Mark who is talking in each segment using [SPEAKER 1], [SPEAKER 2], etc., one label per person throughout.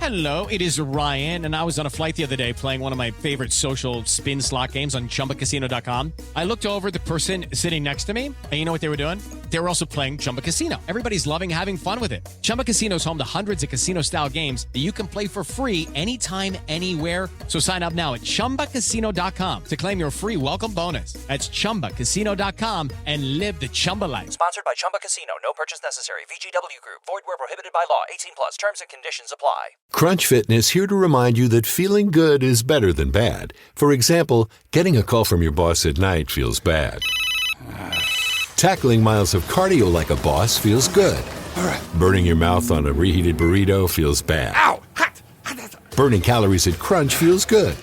[SPEAKER 1] Hello, it is Ryan, and I was on a flight the other day playing one of my favorite social spin slot games on ChumbaCasino.com. I looked over at the person sitting next to me, and you know what they were doing? They were also playing Chumba Casino. Everybody's loving having fun with it. Chumba Casino is home to hundreds of casino-style games that you can play for free anytime, anywhere. So sign up now at ChumbaCasino.com to claim your free welcome bonus. That's ChumbaCasino.com and live the Chumba life.
[SPEAKER 2] Sponsored by Chumba Casino. No purchase necessary. VGW Group. Void where prohibited by law. 18 plus. Terms and conditions apply.
[SPEAKER 3] Crunch Fitness here to remind you that feeling good is better than bad. For example, getting a call from your boss at night feels bad. Tackling miles of cardio like a boss feels good.
[SPEAKER 4] All right.
[SPEAKER 3] Burning your mouth on a reheated burrito feels bad.
[SPEAKER 4] Ow! Hot!
[SPEAKER 3] Burning calories at Crunch feels good.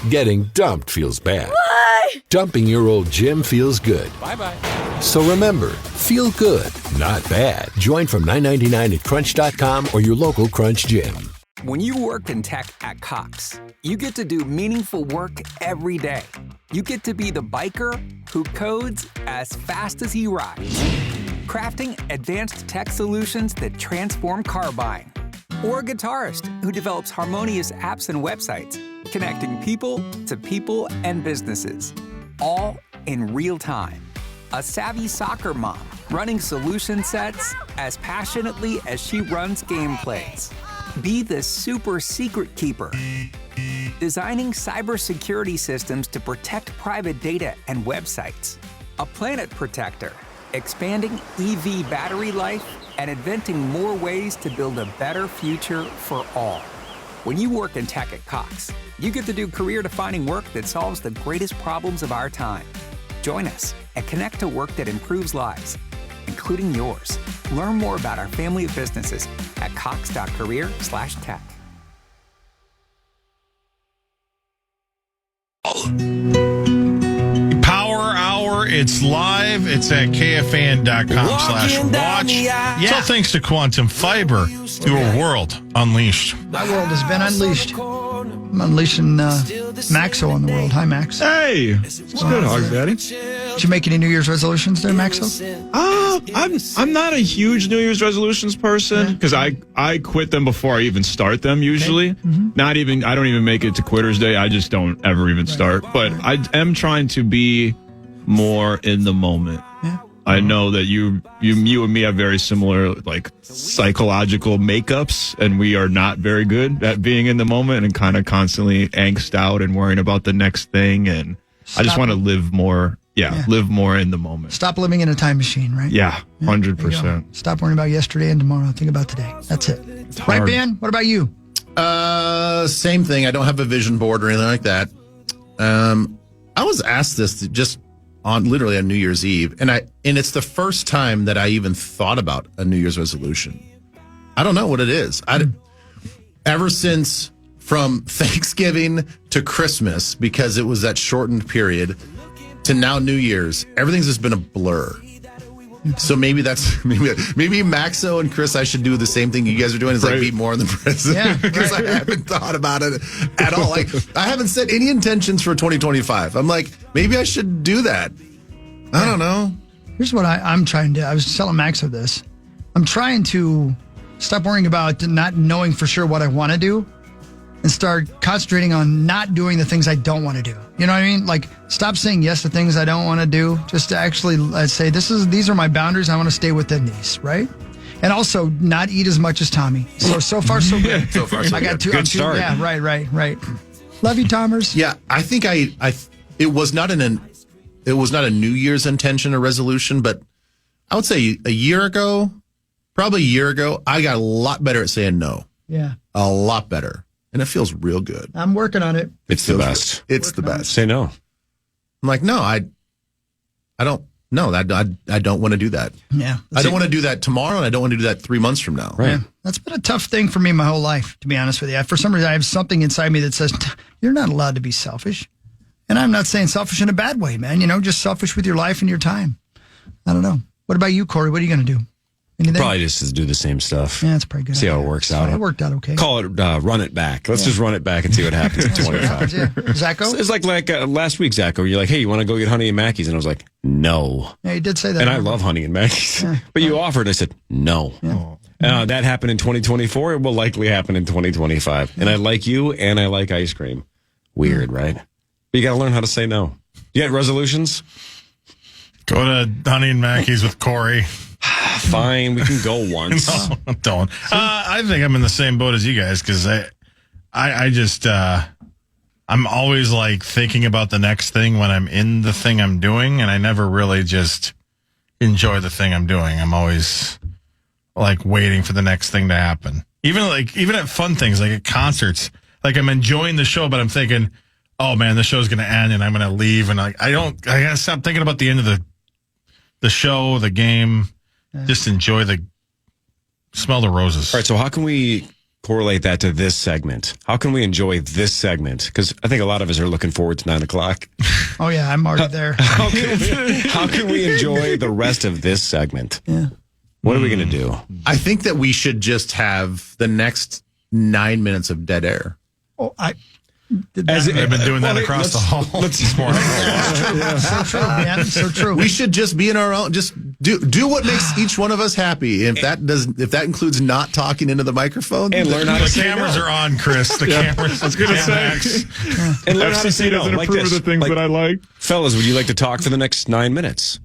[SPEAKER 3] Getting dumped feels bad.
[SPEAKER 5] Why?
[SPEAKER 3] Dumping your old gym feels good.
[SPEAKER 4] Bye-bye.
[SPEAKER 3] So remember, feel good, not bad. Join from $9.99 at Crunch.com or your local Crunch gym.
[SPEAKER 6] When you work in tech at Cox, you get to do meaningful work every day. You get to be the biker who codes as fast as he rides, crafting advanced tech solutions that transform car buying. Or a guitarist who develops harmonious apps and websites, connecting people and businesses, all in real time. A savvy soccer mom running solution sets as passionately as she runs gameplays. Be the super secret keeper, designing cybersecurity systems to protect private data and websites. A planet protector, expanding EV battery life and inventing more ways to build a better future for all. When you work in tech at Cox, you get to do career-defining work that solves the greatest problems of our time. Join us and connect to work that improves lives, including yours. Learn more about our family of businesses at cox.career/tech.
[SPEAKER 7] Power Hour, it's live. It's at KFAN.com/watch. It's all thanks to Quantum Fiber, your world unleashed.
[SPEAKER 8] My world has been unleashed. I'm unleashing Maxo on the world. Hi, Max.
[SPEAKER 9] Hey, it's good, Hog Daddy.
[SPEAKER 8] Did you make any New Year's resolutions there, Maxo?
[SPEAKER 9] I'm not a huge New Year's resolutions person because I quit them before I even start them usually. Okay. Mm-hmm. I don't even make it to Quitter's Day. I just don't ever even start. But I am trying to be more in the moment. Yeah. I know that you and me have very similar like psychological makeups, and we are not very good at being in the moment and kind of constantly angst out and worrying about the next thing. And I just want to live more. Yeah, live more in the moment.
[SPEAKER 8] Stop living in a time machine, right?
[SPEAKER 9] Yeah, 100%.
[SPEAKER 8] Stop worrying about yesterday and tomorrow. Think about today. That's it. Right, Ben? What about you?
[SPEAKER 4] Same thing. I don't have a vision board or anything like that. I was asked this just literally on New Year's Eve, and it's the first time that I even thought about a New Year's resolution. I don't know what it is. Ever since from Thanksgiving to Christmas, because it was that shortened period, to now New Year's, everything's just been a blur. So maybe maybe Maxo and Chris, I should do the same thing you guys are doing, is like be more in the present, because I haven't thought about it at all. Like I haven't set any intentions for 2025. I'm like, maybe I should do that. I don't know. Here's what
[SPEAKER 8] I'm trying to do. I was telling Maxo this. I'm trying to stop worrying about not knowing for sure what I want to do and start concentrating on not doing the things I don't want to do. You know what I mean? Like, stop saying yes to things I don't want to do. Just to actually say, these are my boundaries. I want to stay within these, right? And also not eat as much as Tommy. So far, so good.
[SPEAKER 4] So far, so
[SPEAKER 8] I got
[SPEAKER 4] good.
[SPEAKER 8] Good start. Yeah, right. Love you, Tomers.
[SPEAKER 4] Yeah, I think it was not a New Year's intention or resolution, but I would say probably a year ago, I got a lot better at saying no.
[SPEAKER 8] Yeah.
[SPEAKER 4] A lot better. And it feels real good.
[SPEAKER 8] I'm working on it.
[SPEAKER 10] It's the best.
[SPEAKER 4] It's the best.
[SPEAKER 10] Say no.
[SPEAKER 4] I'm like, no, I don't want to do that.
[SPEAKER 8] Yeah.
[SPEAKER 4] I don't want to do that tomorrow, and I don't want to do that 3 months from now.
[SPEAKER 10] Right.
[SPEAKER 8] Yeah. That's been a tough thing for me my whole life, to be honest with you. For some reason, I have something inside me that says, you're not allowed to be selfish. And I'm not saying selfish in a bad way, man. Just selfish with your life and your time. I don't know. What about you, Corey? What are you going to do? Anything?
[SPEAKER 10] Probably just do the same stuff.
[SPEAKER 8] Yeah, it's pretty good.
[SPEAKER 10] See how it works out.
[SPEAKER 8] It worked out okay.
[SPEAKER 10] Call it run it back. Let's just run it back and see what happens at 25.
[SPEAKER 8] Zacho?
[SPEAKER 10] It's like last week, Zacho. You're like, hey, you want to go get Honey and Mackey's? And I was like, no.
[SPEAKER 8] Yeah, you did say that.
[SPEAKER 10] And I love Honey and Mackey's. Yeah. But you offered. I said, no.
[SPEAKER 8] Yeah.
[SPEAKER 10] That happened in 2024. It will likely happen in 2025. And I like you, and I like ice cream. Weird, right? But you got to learn how to say no. You got resolutions?
[SPEAKER 7] Go to Honey and Mackey's with Corey.
[SPEAKER 10] Fine, we can go once.
[SPEAKER 7] No, don't. I think I'm in the same boat as you guys because I just I'm always like thinking about the next thing when I'm in the thing I'm doing, and I never really just enjoy the thing I'm doing. I'm always like waiting for the next thing to happen. Even at fun things like at concerts, like I'm enjoying the show, but I'm thinking, oh man, the show's going to end and I'm going to leave, and I gotta stop thinking about the end of the show, the game. Just enjoy smell the roses.
[SPEAKER 10] All right, so how can we correlate that to this segment? How can we enjoy this segment? Because I think a lot of us are looking forward to 9 o'clock.
[SPEAKER 8] Oh, yeah, I'm already there.
[SPEAKER 10] How can we enjoy the rest of this segment?
[SPEAKER 8] Yeah.
[SPEAKER 10] What are we going to do?
[SPEAKER 4] I think that we should just have the next 9 minutes of dead air.
[SPEAKER 8] Oh,
[SPEAKER 7] I've been doing that across the hall this morning.
[SPEAKER 8] So true, man. So true.
[SPEAKER 4] We should just be in our own. Just do what makes each one of us happy. If that includes not talking into the microphone,
[SPEAKER 10] and learn how to
[SPEAKER 7] the cameras are on, Chris. The cameras.
[SPEAKER 9] I was going to say.
[SPEAKER 10] And learn how to
[SPEAKER 9] FCC
[SPEAKER 10] say no.
[SPEAKER 9] doesn't
[SPEAKER 10] Like
[SPEAKER 9] approve
[SPEAKER 10] this.
[SPEAKER 9] of the things that I like.
[SPEAKER 10] Fellas, would you like to talk for the next 9 minutes?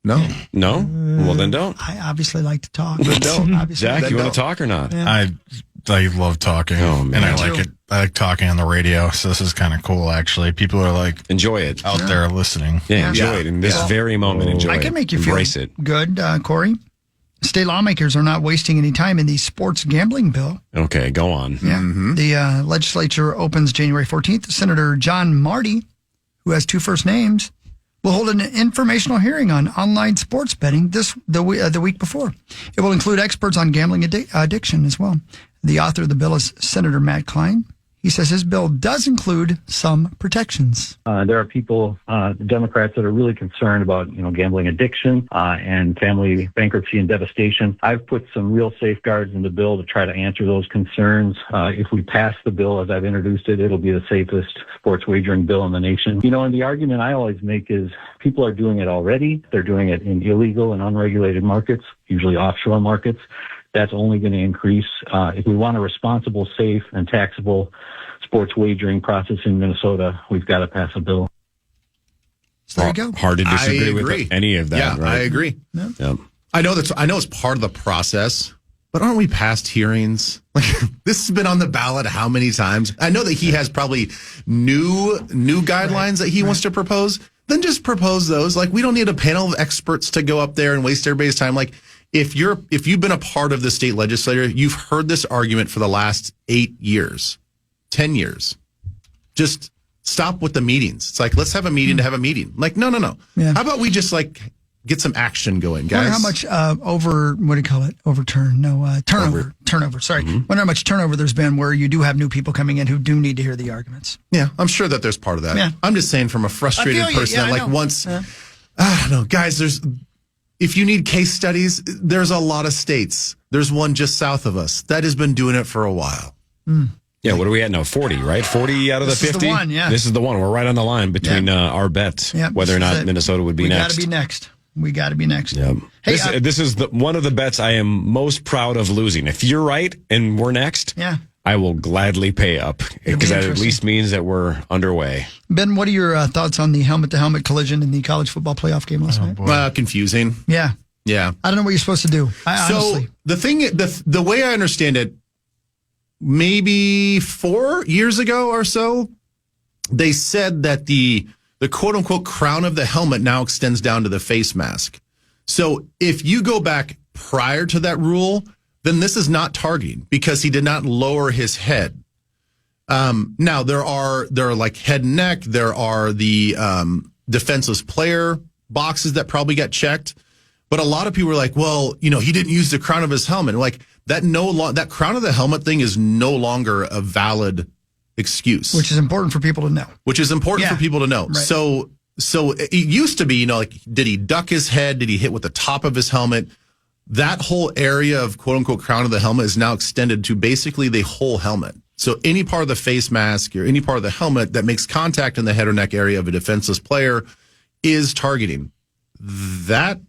[SPEAKER 4] No.
[SPEAKER 10] Well, then don't.
[SPEAKER 8] I obviously like to talk.
[SPEAKER 10] Don't. Jack, you want to talk or not?
[SPEAKER 8] Yeah.
[SPEAKER 7] I love talking.
[SPEAKER 10] Oh, man.
[SPEAKER 7] And I like it. I like talking on the radio, so this is kind of cool, actually. People are like,
[SPEAKER 10] enjoy it.
[SPEAKER 7] Out there listening.
[SPEAKER 10] Yeah, enjoy it. In this very moment, enjoy it.
[SPEAKER 8] I can make you feel
[SPEAKER 10] Embrace it.
[SPEAKER 8] good, Corey. State lawmakers are not wasting any time in the sports gambling bill.
[SPEAKER 10] Okay, go on.
[SPEAKER 8] Yeah. The legislature opens January 14th. Senator John Marty, who has two first names, will hold an informational hearing on online sports betting the week before. It will include experts on gambling addiction as well. The author of the bill is Senator Matt Klein. He says his bill does include some protections.
[SPEAKER 5] There are people, Democrats, that are really concerned about, gambling addiction and family bankruptcy and devastation. I've put some real safeguards in the bill to try to answer those concerns. If we pass the bill as I've introduced it, it'll be the safest sports wagering bill in the nation. And the argument I always make is people are doing it already. They're doing it in illegal and unregulated markets, usually offshore markets. That's only going to increase. If we want a responsible, safe, and taxable sports wagering process in Minnesota, we've got to pass a bill.
[SPEAKER 8] So there you go.
[SPEAKER 10] Hard to disagree with any of that,
[SPEAKER 4] yeah,
[SPEAKER 10] right?
[SPEAKER 4] I agree.
[SPEAKER 8] Yeah.
[SPEAKER 10] Yep.
[SPEAKER 4] I know it's part of the process, but aren't we past hearings? Like, this has been on the ballot how many times? I know that he has probably new guidelines that he wants to propose. Then just propose those. Like, we don't need a panel of experts to go up there and waste everybody's time. Like, if you've been a part of the state legislature, you've heard this argument for the last 8 years, 10 years. Just stop with the meetings. It's like, let's have a meeting to have a meeting. Like, no.
[SPEAKER 8] Yeah.
[SPEAKER 4] How about we just get some action going, guys?
[SPEAKER 8] I wonder how much turnover. Sorry. Wonder how much turnover there's been where you do have new people coming in who do need to hear the arguments.
[SPEAKER 4] Yeah, I'm sure that there's part of that.
[SPEAKER 8] Yeah.
[SPEAKER 4] I'm just saying from a frustrated person that once, I don't know, guys, if you need case studies, there's a lot of states. There's one just south of us that has been doing it for a while.
[SPEAKER 10] Yeah, what are we at now? 40, right? 40 out of the 50?
[SPEAKER 8] This is the one, yeah.
[SPEAKER 10] This is the one. We're right on the line between our bets, whether or not Minnesota would be next.
[SPEAKER 8] We got to be next.
[SPEAKER 10] Yep.
[SPEAKER 8] Hey,
[SPEAKER 10] this is one of the bets I am most proud of losing. If you're right and we're next, I will gladly pay up because that at least means that we're underway.
[SPEAKER 8] Ben, what are your thoughts on the helmet-to-helmet collision in the college football playoff game last night?
[SPEAKER 4] Confusing.
[SPEAKER 8] Yeah.
[SPEAKER 4] Yeah.
[SPEAKER 8] I don't know what you're supposed to do. Honestly.
[SPEAKER 4] The way I understand it, maybe 4 years ago or so, they said that the quote-unquote crown of the helmet now extends down to the face mask. So if you go back prior to that rule, then this is not targeting because he did not lower his head. Now there are like head and neck. There are the defenseless player boxes that probably got checked. But a lot of people were like, well, he didn't use the crown of his helmet. Like that crown of the helmet thing is no longer a valid excuse.
[SPEAKER 8] Which is important for people to know.
[SPEAKER 4] Right. So it used to be, did he duck his head? Did he hit with the top of his helmet? That whole area of quote unquote crown of the helmet is now extended to basically the whole helmet. So any part of the face mask or any part of the helmet that makes contact in the head or neck area of a defenseless player is targeting. That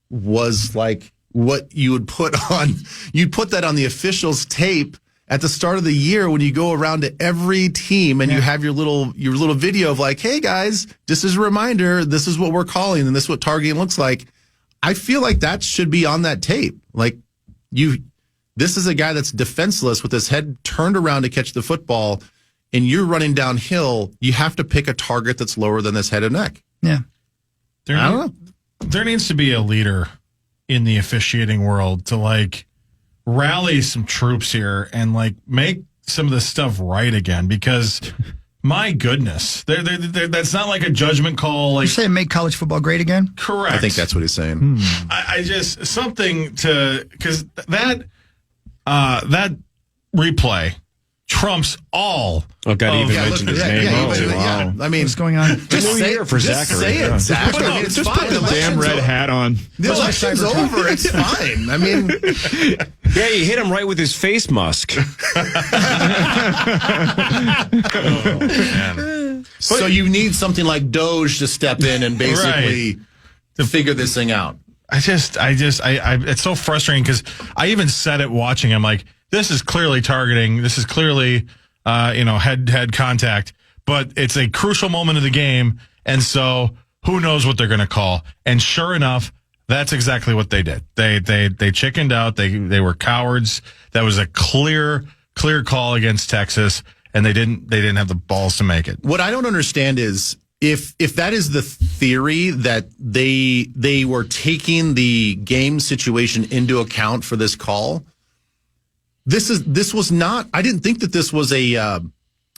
[SPEAKER 4] was like what you would put that on the officials' tape at the start of the year when you go around to every team and you have your little video of like, hey guys, just as a reminder, this is what we're calling and this is what targeting looks like. I feel like that should be on that tape. Like this is a guy that's defenseless with his head turned around to catch the football, and you're running downhill. You have to pick a target that's lower than his head and neck.
[SPEAKER 8] Yeah.
[SPEAKER 4] I don't know.
[SPEAKER 7] There needs to be a leader in the officiating world to like rally some troops here and like make some of this stuff right again, because my goodness, that's not like a judgment call. Like,
[SPEAKER 8] you're saying make college football great again?
[SPEAKER 7] Correct.
[SPEAKER 4] I think that's what he's saying.
[SPEAKER 7] I just something to, because that replay trumps all.
[SPEAKER 10] Oh, God, he even mentioned his name.
[SPEAKER 4] Yeah. I mean,
[SPEAKER 8] what's going on?
[SPEAKER 4] Just say
[SPEAKER 10] it for Zachary.
[SPEAKER 4] Say it, Zach. I mean, it's
[SPEAKER 9] Just
[SPEAKER 4] fine.
[SPEAKER 9] put the damn red hat on.
[SPEAKER 4] The election's over. It's fine. I mean,
[SPEAKER 10] Yeah, you hit him right with his face mask.
[SPEAKER 4] so you need something like Doge to step in and basically to figure this thing out.
[SPEAKER 7] I it's so frustrating because I even said it watching. I'm like, this is clearly targeting. This is clearly, head contact. But it's a crucial moment of the game, and so who knows what they're going to call? And sure enough, that's exactly what they did. They chickened out. They were cowards. That was a clear call against Texas, and they didn't have the balls to make it.
[SPEAKER 4] What I don't understand is if that is the theory that they were taking the game situation into account for this call. This was not. I didn't think that this was a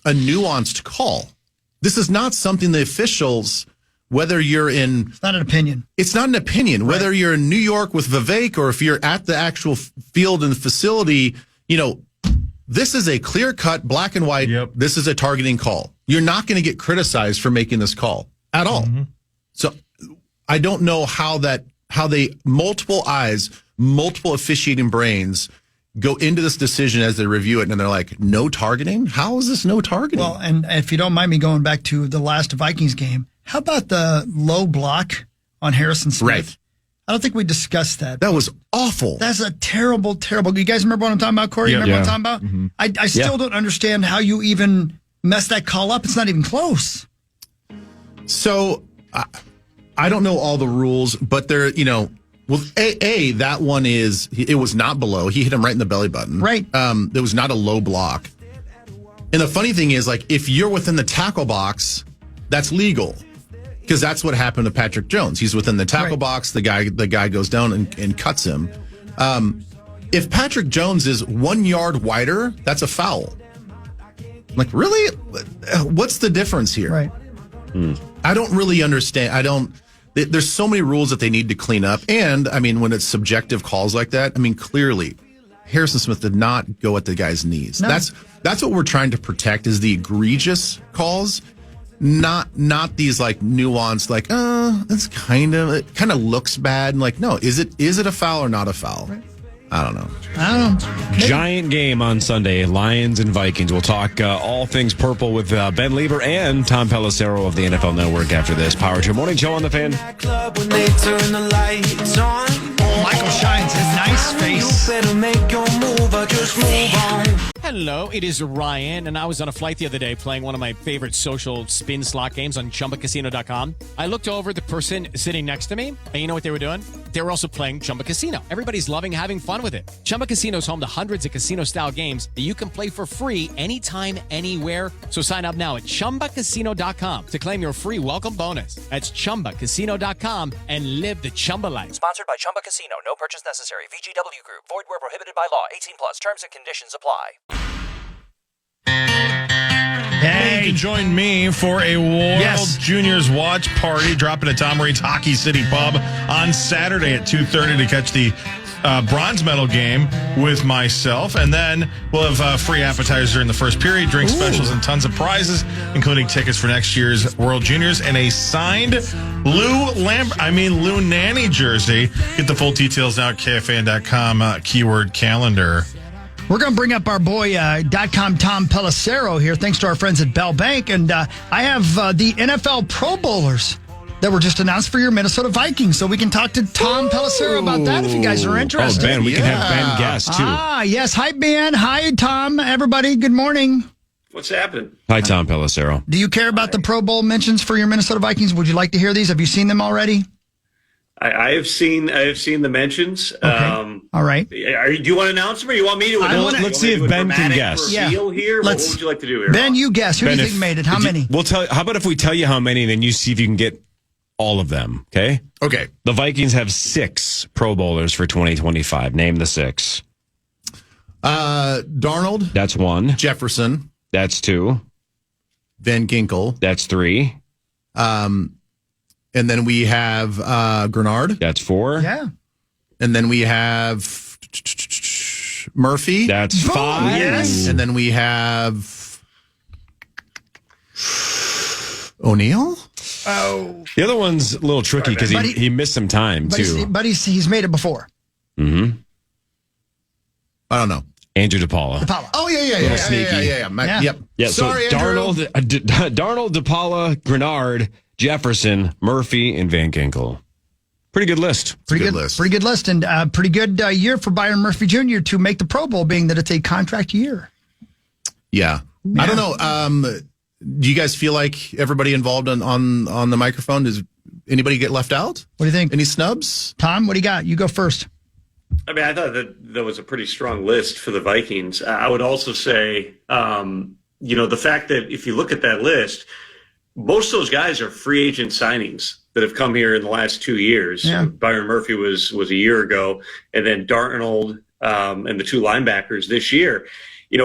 [SPEAKER 4] nuanced call. This is not something the officials. Whether you're in...
[SPEAKER 8] It's not an opinion.
[SPEAKER 4] It's not an opinion. Right. Whether you're in New York with Vivek or if you're at the actual field and facility, this is a clear-cut, black and white, This is a targeting call. You're not going to get criticized for making this call at all. Mm-hmm. So I don't know how they, multiple eyes, multiple officiating brains go into this decision as they review it, and they're like, no targeting? How is this no targeting?
[SPEAKER 8] Well, and if you don't mind me going back to the last Vikings game, how about the low block on Harrison Smith?
[SPEAKER 4] Right.
[SPEAKER 8] I don't think we discussed that.
[SPEAKER 4] That was awful.
[SPEAKER 8] That's a terrible, terrible. You guys remember what I'm talking about, Corey? You remember what I'm talking about? Mm-hmm. I still don't understand how you even messed that call up. It's not even close.
[SPEAKER 4] So I don't know all the rules, but there, well, that one it was not below. He hit him right in the belly button.
[SPEAKER 8] Right.
[SPEAKER 4] There was not a low block. And the funny thing is, like, if you're within the tackle box, that's legal. Because that's what happened to Patrick Jones. He's within the tackle box. The guy goes down and cuts him. If Patrick Jones is 1 yard wider, that's a foul. Like, really? What's the difference here?
[SPEAKER 8] Right.
[SPEAKER 4] I don't really understand. There's so many rules that they need to clean up. And, I mean, when it's subjective calls like that, I mean, clearly, Harrison Smith did not go at the guy's knees. No. That's what we're trying to protect is the egregious calls. Not these like nuanced, like, it kind of looks bad. And like, no, is it a foul or not a foul? Right. I don't know.
[SPEAKER 10] Giant game on Sunday, Lions and Vikings. We'll talk all things purple with Ben Leber and Tom Pelissero of the NFL Network after this. Power to your morning show on the Fan.
[SPEAKER 8] Michael Shines his nice face.
[SPEAKER 1] Hello, it is Ryan, and I was on a flight the other day playing one of my favorite social spin slot games on ChumbaCasino.com. I looked over at the person sitting next to me, and you know what they were doing? They were also playing Chumba Casino. Everybody's loving having fun with it. Chumba Casino is home to hundreds of casino-style games that you can play for free anytime, anywhere. So sign up now at ChumbaCasino.com to claim your free welcome bonus. That's ChumbaCasino.com and live the Chumba life.
[SPEAKER 2] Sponsored by Chumba Casino. No purchase necessary. VGW Group. Void where prohibited by law. 18+. Terms and conditions apply.
[SPEAKER 7] Hey, you can join me for a World Juniors watch party dropping at Tom Reed's Hockey City Pub on Saturday at 2:30 to catch the bronze medal game with myself. And then we'll have free appetizers during the first period, drink specials, and tons of prizes, including tickets for next year's World Juniors and a signed Lou Nanny jersey. Get the full details now at KFAN.com, keyword calendar.
[SPEAKER 8] We're going to bring up our boy, .com Tom Pelissero here, thanks to our friends at Bell Bank. And I have the NFL Pro Bowlers that were just announced for your Minnesota Vikings. So we can talk to Tom Pelissero about that if you guys are interested.
[SPEAKER 10] Oh, Ben, we can have Ben guest, too.
[SPEAKER 8] Yes. Hi, Ben. Hi, Tom. Everybody, good morning.
[SPEAKER 11] What's happening?
[SPEAKER 10] Hi, Tom Pelissero.
[SPEAKER 8] Do you care about the Pro Bowl mentions for your Minnesota Vikings? Would you like to hear these? Have you seen them already?
[SPEAKER 11] I have seen the mentions.
[SPEAKER 8] Okay. All right.
[SPEAKER 11] Do you want to announce them, or you want me to?
[SPEAKER 10] Let's see if Ben can guess.
[SPEAKER 11] Here? What would you like to do here?
[SPEAKER 8] Ben, you guess. Who do you think made it? How many?
[SPEAKER 10] We'll tell. How about if we tell you how many, and then you see if you can get all of them? Okay.
[SPEAKER 4] Okay.
[SPEAKER 10] The Vikings have 6 Pro Bowlers for 2025. Name the 6.
[SPEAKER 4] Darnold.
[SPEAKER 10] That's 1.
[SPEAKER 4] Jefferson.
[SPEAKER 10] That's 2.
[SPEAKER 4] Van Ginkel.
[SPEAKER 10] That's 3.
[SPEAKER 4] And then we have Grenard.
[SPEAKER 10] That's 4.
[SPEAKER 8] Yeah.
[SPEAKER 4] And then we have Murphy.
[SPEAKER 10] That's 5.
[SPEAKER 8] Yes.
[SPEAKER 4] And then we have O'Neal.
[SPEAKER 8] Oh.
[SPEAKER 10] The other one's a little tricky because he missed some time, too.
[SPEAKER 8] But he's made it before.
[SPEAKER 10] Mm-hmm.
[SPEAKER 4] I don't know.
[SPEAKER 10] Andrew DePaula.
[SPEAKER 4] Oh, yeah.
[SPEAKER 10] Sneaky.
[SPEAKER 4] Yeah. Yep.
[SPEAKER 10] Yeah,
[SPEAKER 4] Sorry,
[SPEAKER 10] so
[SPEAKER 4] Andrew.
[SPEAKER 10] Darnold, DePaula, Grenard, Jefferson, Murphy, and Van Ginkel. Pretty good list.
[SPEAKER 8] Pretty good list. And pretty good year for Byron Murphy Jr. to make the Pro Bowl, being that it's a contract year.
[SPEAKER 4] Yeah. I don't know. Do you guys feel like everybody involved on the microphone, does anybody get left out?
[SPEAKER 8] What do you think?
[SPEAKER 4] Any snubs?
[SPEAKER 8] Tom, what do you got? You go first.
[SPEAKER 11] I mean, I thought that was a pretty strong list for the Vikings. I would also say, the fact that if you look at that list, most of those guys are free agent signings that have come here in the last 2 years.
[SPEAKER 8] Yeah.
[SPEAKER 11] Byron Murphy was a year ago, and then Darnold and the 2 linebackers this year.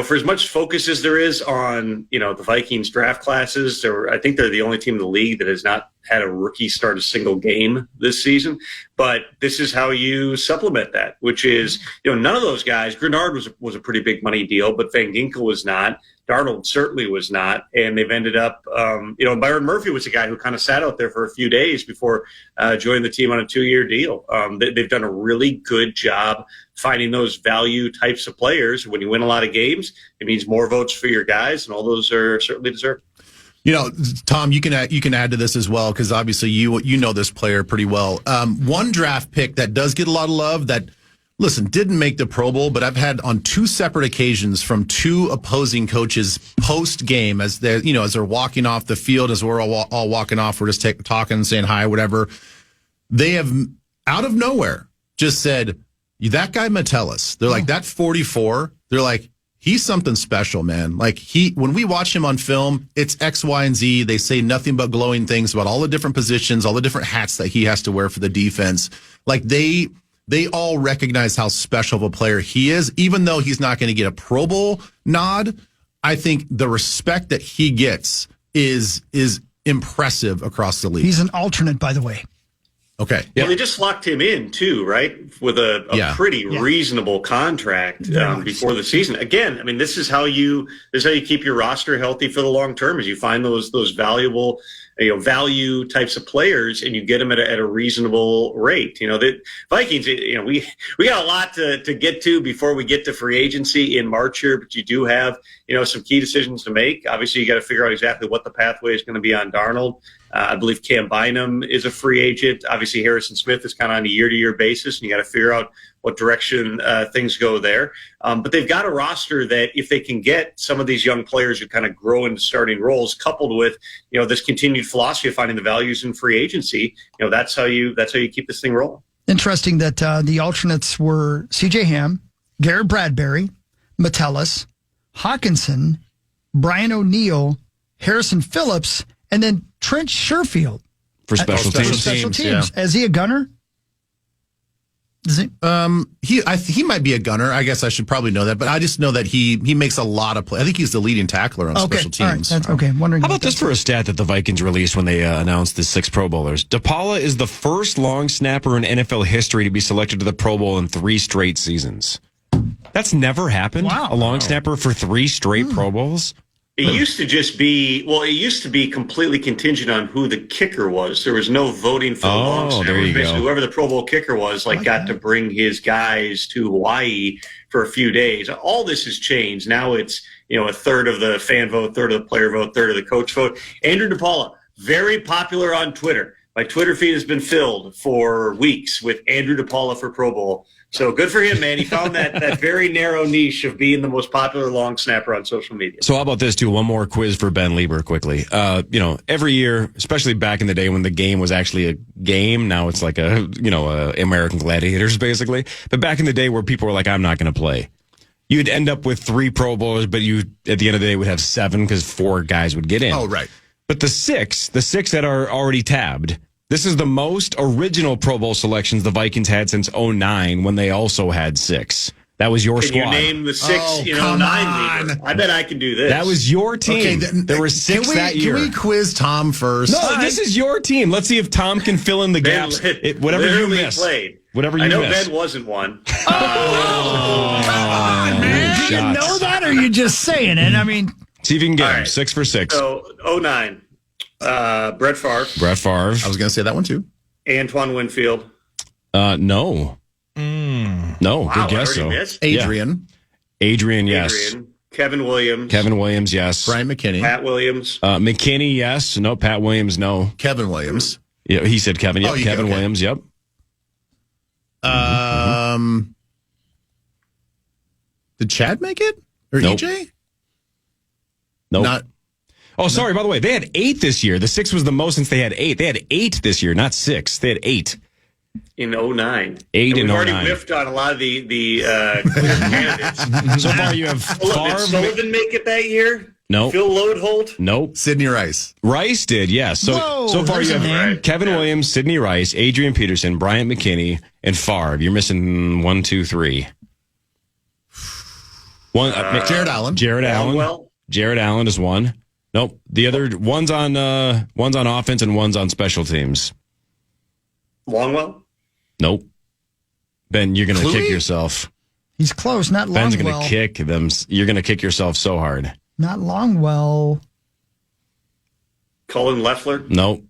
[SPEAKER 11] For as much focus as there is on, the Vikings draft classes, I think they're the only team in the league that has not had a rookie start a single game this season. But this is how you supplement that, which is, none of those guys, Grenard was a pretty big money deal, but Van Ginkel was not. Darnold certainly was not. And they've ended up, Byron Murphy was a guy who kind of sat out there for a few days before joining the team on a 2-year deal. They've done a really good job finding those value types of players. When you win a lot of games, it means more votes for your guys, and all those are certainly deserved.
[SPEAKER 4] Tom, you can add to this as well, because obviously you know this player pretty well. One draft pick that does get a lot of love that, listen, didn't make the Pro Bowl, but I've had on 2 separate occasions from 2 opposing coaches post game as they're walking off the field, as we're all walking off, we're just talking and saying hi, whatever. They have out of nowhere just said, that guy Metellus. They're like, that 44. They're like, he's something special, man. Like when we watch him on film, it's X, Y, and Z. They say nothing but glowing things about all the different positions, all the different hats that he has to wear for the defense. Like they all recognize how special of a player he is, even though he's not going to get a Pro Bowl nod. I think the respect that he gets is impressive across the league.
[SPEAKER 8] He's an alternate, by the way.
[SPEAKER 4] Okay.
[SPEAKER 11] Well, they just locked him in too, right? With a pretty reasonable contract before the season. Again, I mean, this is how you keep your roster healthy for the long term, is you find those valuable, value types of players, and you get them at a reasonable rate. The Vikings, we got a lot to get to before we get to free agency in March here, but you do have, some key decisions to make. Obviously, you got to figure out exactly what the pathway is going to be on Darnold. I believe Cam Bynum is a free agent. Obviously, Harrison Smith is kind of on a year-to-year basis, and you got to figure out what direction things go there. But they've got a roster that, if they can get some of these young players who kind of grow into starting roles, coupled with this continued philosophy of finding the values in free agency, that's how you keep this thing rolling.
[SPEAKER 8] Interesting that the alternates were C.J. Ham, Garrett Bradbury, Metellus, Hawkinson, Brian O'Neill, Harrison Phillips, and then Trent Sherfield
[SPEAKER 10] for special
[SPEAKER 8] teams.
[SPEAKER 4] Yeah.
[SPEAKER 8] Is he a gunner? Is he?
[SPEAKER 4] He might be a gunner. I guess I should probably know that, but I just know that he makes a lot of play. I think he's the leading tackler on special teams.
[SPEAKER 8] All right. That's okay. Wondering.
[SPEAKER 10] How about this for a stat that the Vikings released when they announced the 6 Pro Bowlers? DePaula is the first long snapper in NFL history to be selected to the Pro Bowl in 3 straight seasons. That's never happened.
[SPEAKER 8] Wow.
[SPEAKER 10] A long snapper for 3 straight Pro Bowls.
[SPEAKER 11] It used to just be, it used to be completely contingent on who the kicker was. There was no voting for the long snapper. Basically, whoever the Pro Bowl kicker was, got to bring his guys to Hawaii for a few days. All this has changed. Now it's, a third of the fan vote, third of the player vote, third of the coach vote. Andrew DePaula, very popular on Twitter. My Twitter feed has been filled for weeks with Andrew DePaula for Pro Bowl. So good for him, man. He found that very narrow niche of being the most popular long snapper on social media.
[SPEAKER 10] So how about this, too? One more quiz for Ben Leber quickly. Every year, especially back in the day when the game was actually a game, now it's like American Gladiators, basically. But back in the day where people were like, I'm not going to play. You'd end up with 3 Pro Bowlers, but you, at the end of the day, would have 7 because 4 guys would get in.
[SPEAKER 4] Oh, right.
[SPEAKER 10] But the six that are already tabbed, this is the most original Pro Bowl selections the Vikings had since 2009 when they also had 6. That was your squad.
[SPEAKER 11] Can you name the 6 in 2009? I bet I can do this.
[SPEAKER 10] That was your team.
[SPEAKER 4] Okay,
[SPEAKER 10] there were 6 that year.
[SPEAKER 4] Can we quiz Tom first?
[SPEAKER 10] No, this is your team. Let's see if Tom can fill in the gaps. Whatever you miss.
[SPEAKER 11] Played.
[SPEAKER 10] Whatever you miss.
[SPEAKER 11] I know Ben wasn't one.
[SPEAKER 8] Come on, man. Do you know that, or are you just saying it? I mean,
[SPEAKER 10] see if you can get him. 6 for 6.
[SPEAKER 11] So 2009. Brett Favre.
[SPEAKER 10] I
[SPEAKER 4] was going to say that one too.
[SPEAKER 11] Antoine Winfield.
[SPEAKER 10] No. No,
[SPEAKER 11] wow,
[SPEAKER 10] good guess. So
[SPEAKER 4] Adrian.
[SPEAKER 10] Yeah. Adrian, yes.
[SPEAKER 11] Kevin Williams.
[SPEAKER 10] Yes.
[SPEAKER 4] Brian McKinney.
[SPEAKER 11] Pat Williams.
[SPEAKER 10] McKinney, yes. No, Pat Williams, no.
[SPEAKER 4] Kevin Williams.
[SPEAKER 10] Yeah, he said Kevin. Yep, Kevin Williams. Yep.
[SPEAKER 4] Did Chad make it or
[SPEAKER 10] nope.
[SPEAKER 4] EJ?
[SPEAKER 10] Nope.
[SPEAKER 4] Not.
[SPEAKER 10] Oh, sorry. By the way, they had 8 this year. The 6 was the most since they had 8. They had 8 this year, not 6. They had 8
[SPEAKER 11] in 2009.
[SPEAKER 10] 8 in 2009.
[SPEAKER 11] We've already whiffed on a lot of the clear candidates.
[SPEAKER 10] So far, you have Favre.
[SPEAKER 11] Did Sullivan make it that year?
[SPEAKER 10] No.
[SPEAKER 11] Phil Lodeholt?
[SPEAKER 10] Nope.
[SPEAKER 4] Sidney Rice.
[SPEAKER 10] Rice did, yes. So far you have Kevin Williams, Sidney Rice, Adrian Peterson, Bryant McKinney, and Favre. You're missing 1, 2, 3.
[SPEAKER 4] Jared Allen.
[SPEAKER 10] Jared Allen is one. Nope. The other one's on offense and one's on special teams.
[SPEAKER 11] Longwell?
[SPEAKER 10] Nope. Ben, you're going to kick yourself.
[SPEAKER 8] He's close, not Longwell.
[SPEAKER 10] Ben's going to kick them. You're going to kick yourself so hard.
[SPEAKER 8] Not Longwell.
[SPEAKER 11] Colin Leffler?
[SPEAKER 10] Nope.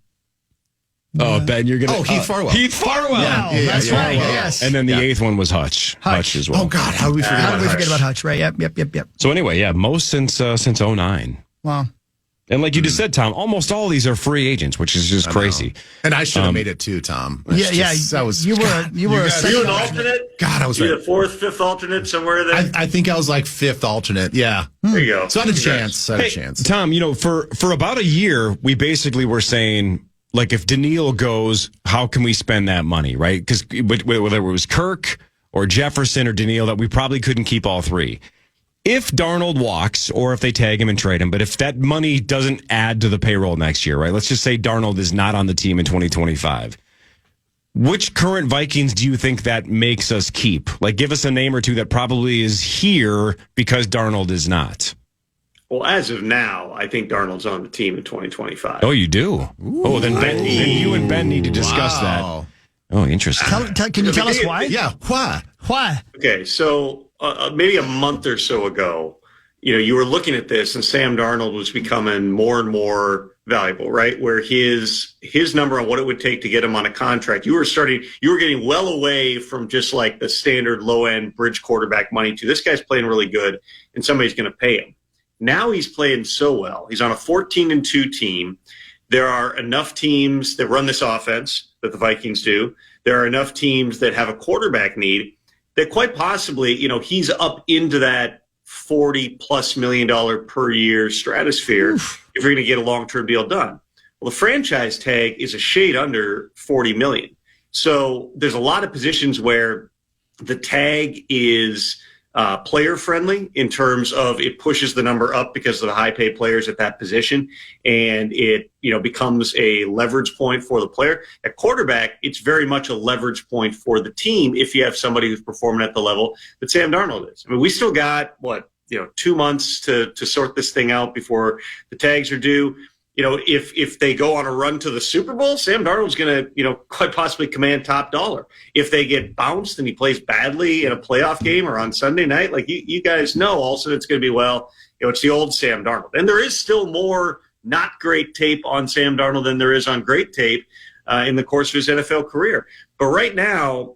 [SPEAKER 10] Oh, Ben, you're going to...
[SPEAKER 4] Oh, Heath Farwell.
[SPEAKER 10] Heath Farwell.
[SPEAKER 8] Yeah, that's right, yes.
[SPEAKER 10] And then the 8th one was Hutch. Hutch as well.
[SPEAKER 4] Oh, God, how did we forget about
[SPEAKER 8] Hutch? Right, yep.
[SPEAKER 10] So anyway, most since 2009.
[SPEAKER 8] Wow.
[SPEAKER 10] And like you just said, Tom, almost all of these are free agents, which is just crazy.
[SPEAKER 4] And I should have made it too, Tom.
[SPEAKER 8] You were
[SPEAKER 11] an alternate?
[SPEAKER 4] God, I was right.
[SPEAKER 11] You the 4th, 5th alternate somewhere there?
[SPEAKER 4] I think I was like 5th alternate. Yeah.
[SPEAKER 11] There you go.
[SPEAKER 4] So I had a chance.
[SPEAKER 10] Tom, for about a year, we basically were saying, like, if Daniil goes, how can we spend that money, right? Because whether it was Kirk or Jefferson or Daniil, that we probably couldn't keep all 3. If Darnold walks, or if they tag him and trade him, but if that money doesn't add to the payroll next year, right? Let's just say Darnold is not on the team in 2025. Which current Vikings do you think that makes us keep? Like, give us a name or two that probably is here because Darnold is not.
[SPEAKER 11] Well, as of now, I think Darnold's on the team in 2025.
[SPEAKER 10] Oh, you do? Ooh. Oh, then you and Ben need to discuss that. Oh, interesting.
[SPEAKER 8] Can you tell us why?
[SPEAKER 4] Yeah, why?
[SPEAKER 8] Why?
[SPEAKER 11] Okay, so maybe a month or so ago, you were looking at this, and Sam Darnold was becoming more and more valuable, right? Where his number on what it would take to get him on a contract, you were getting well away from just like the standard low end bridge quarterback money to this guy's playing really good, and somebody's going to pay him. Now he's playing so well. He's on a 14-2 team. There are enough teams that run this offense that the Vikings do. There are enough teams that have a quarterback need that quite possibly, he's up into that $40+ million per year stratosphere if you're going to get a long-term deal done. Well, the franchise tag is a shade under $40 million. So there's a lot of positions where the tag is player friendly in terms of it pushes the number up because of the high paid players at that position, and it becomes a leverage point for the player. At quarterback, it's very much a leverage point for the team if you have somebody who's performing at the level that Sam Darnold is. I mean, we still got 2 months to sort this thing out before the tags are due. If they go on a run to the Super Bowl, Sam Darnold's going to, quite possibly command top dollar. If they get bounced and he plays badly in a playoff game or on Sunday night, like you guys know, also it's going to be, it's the old Sam Darnold. And there is still more not great tape on Sam Darnold than there is on great tape in the course of his NFL career. But right now,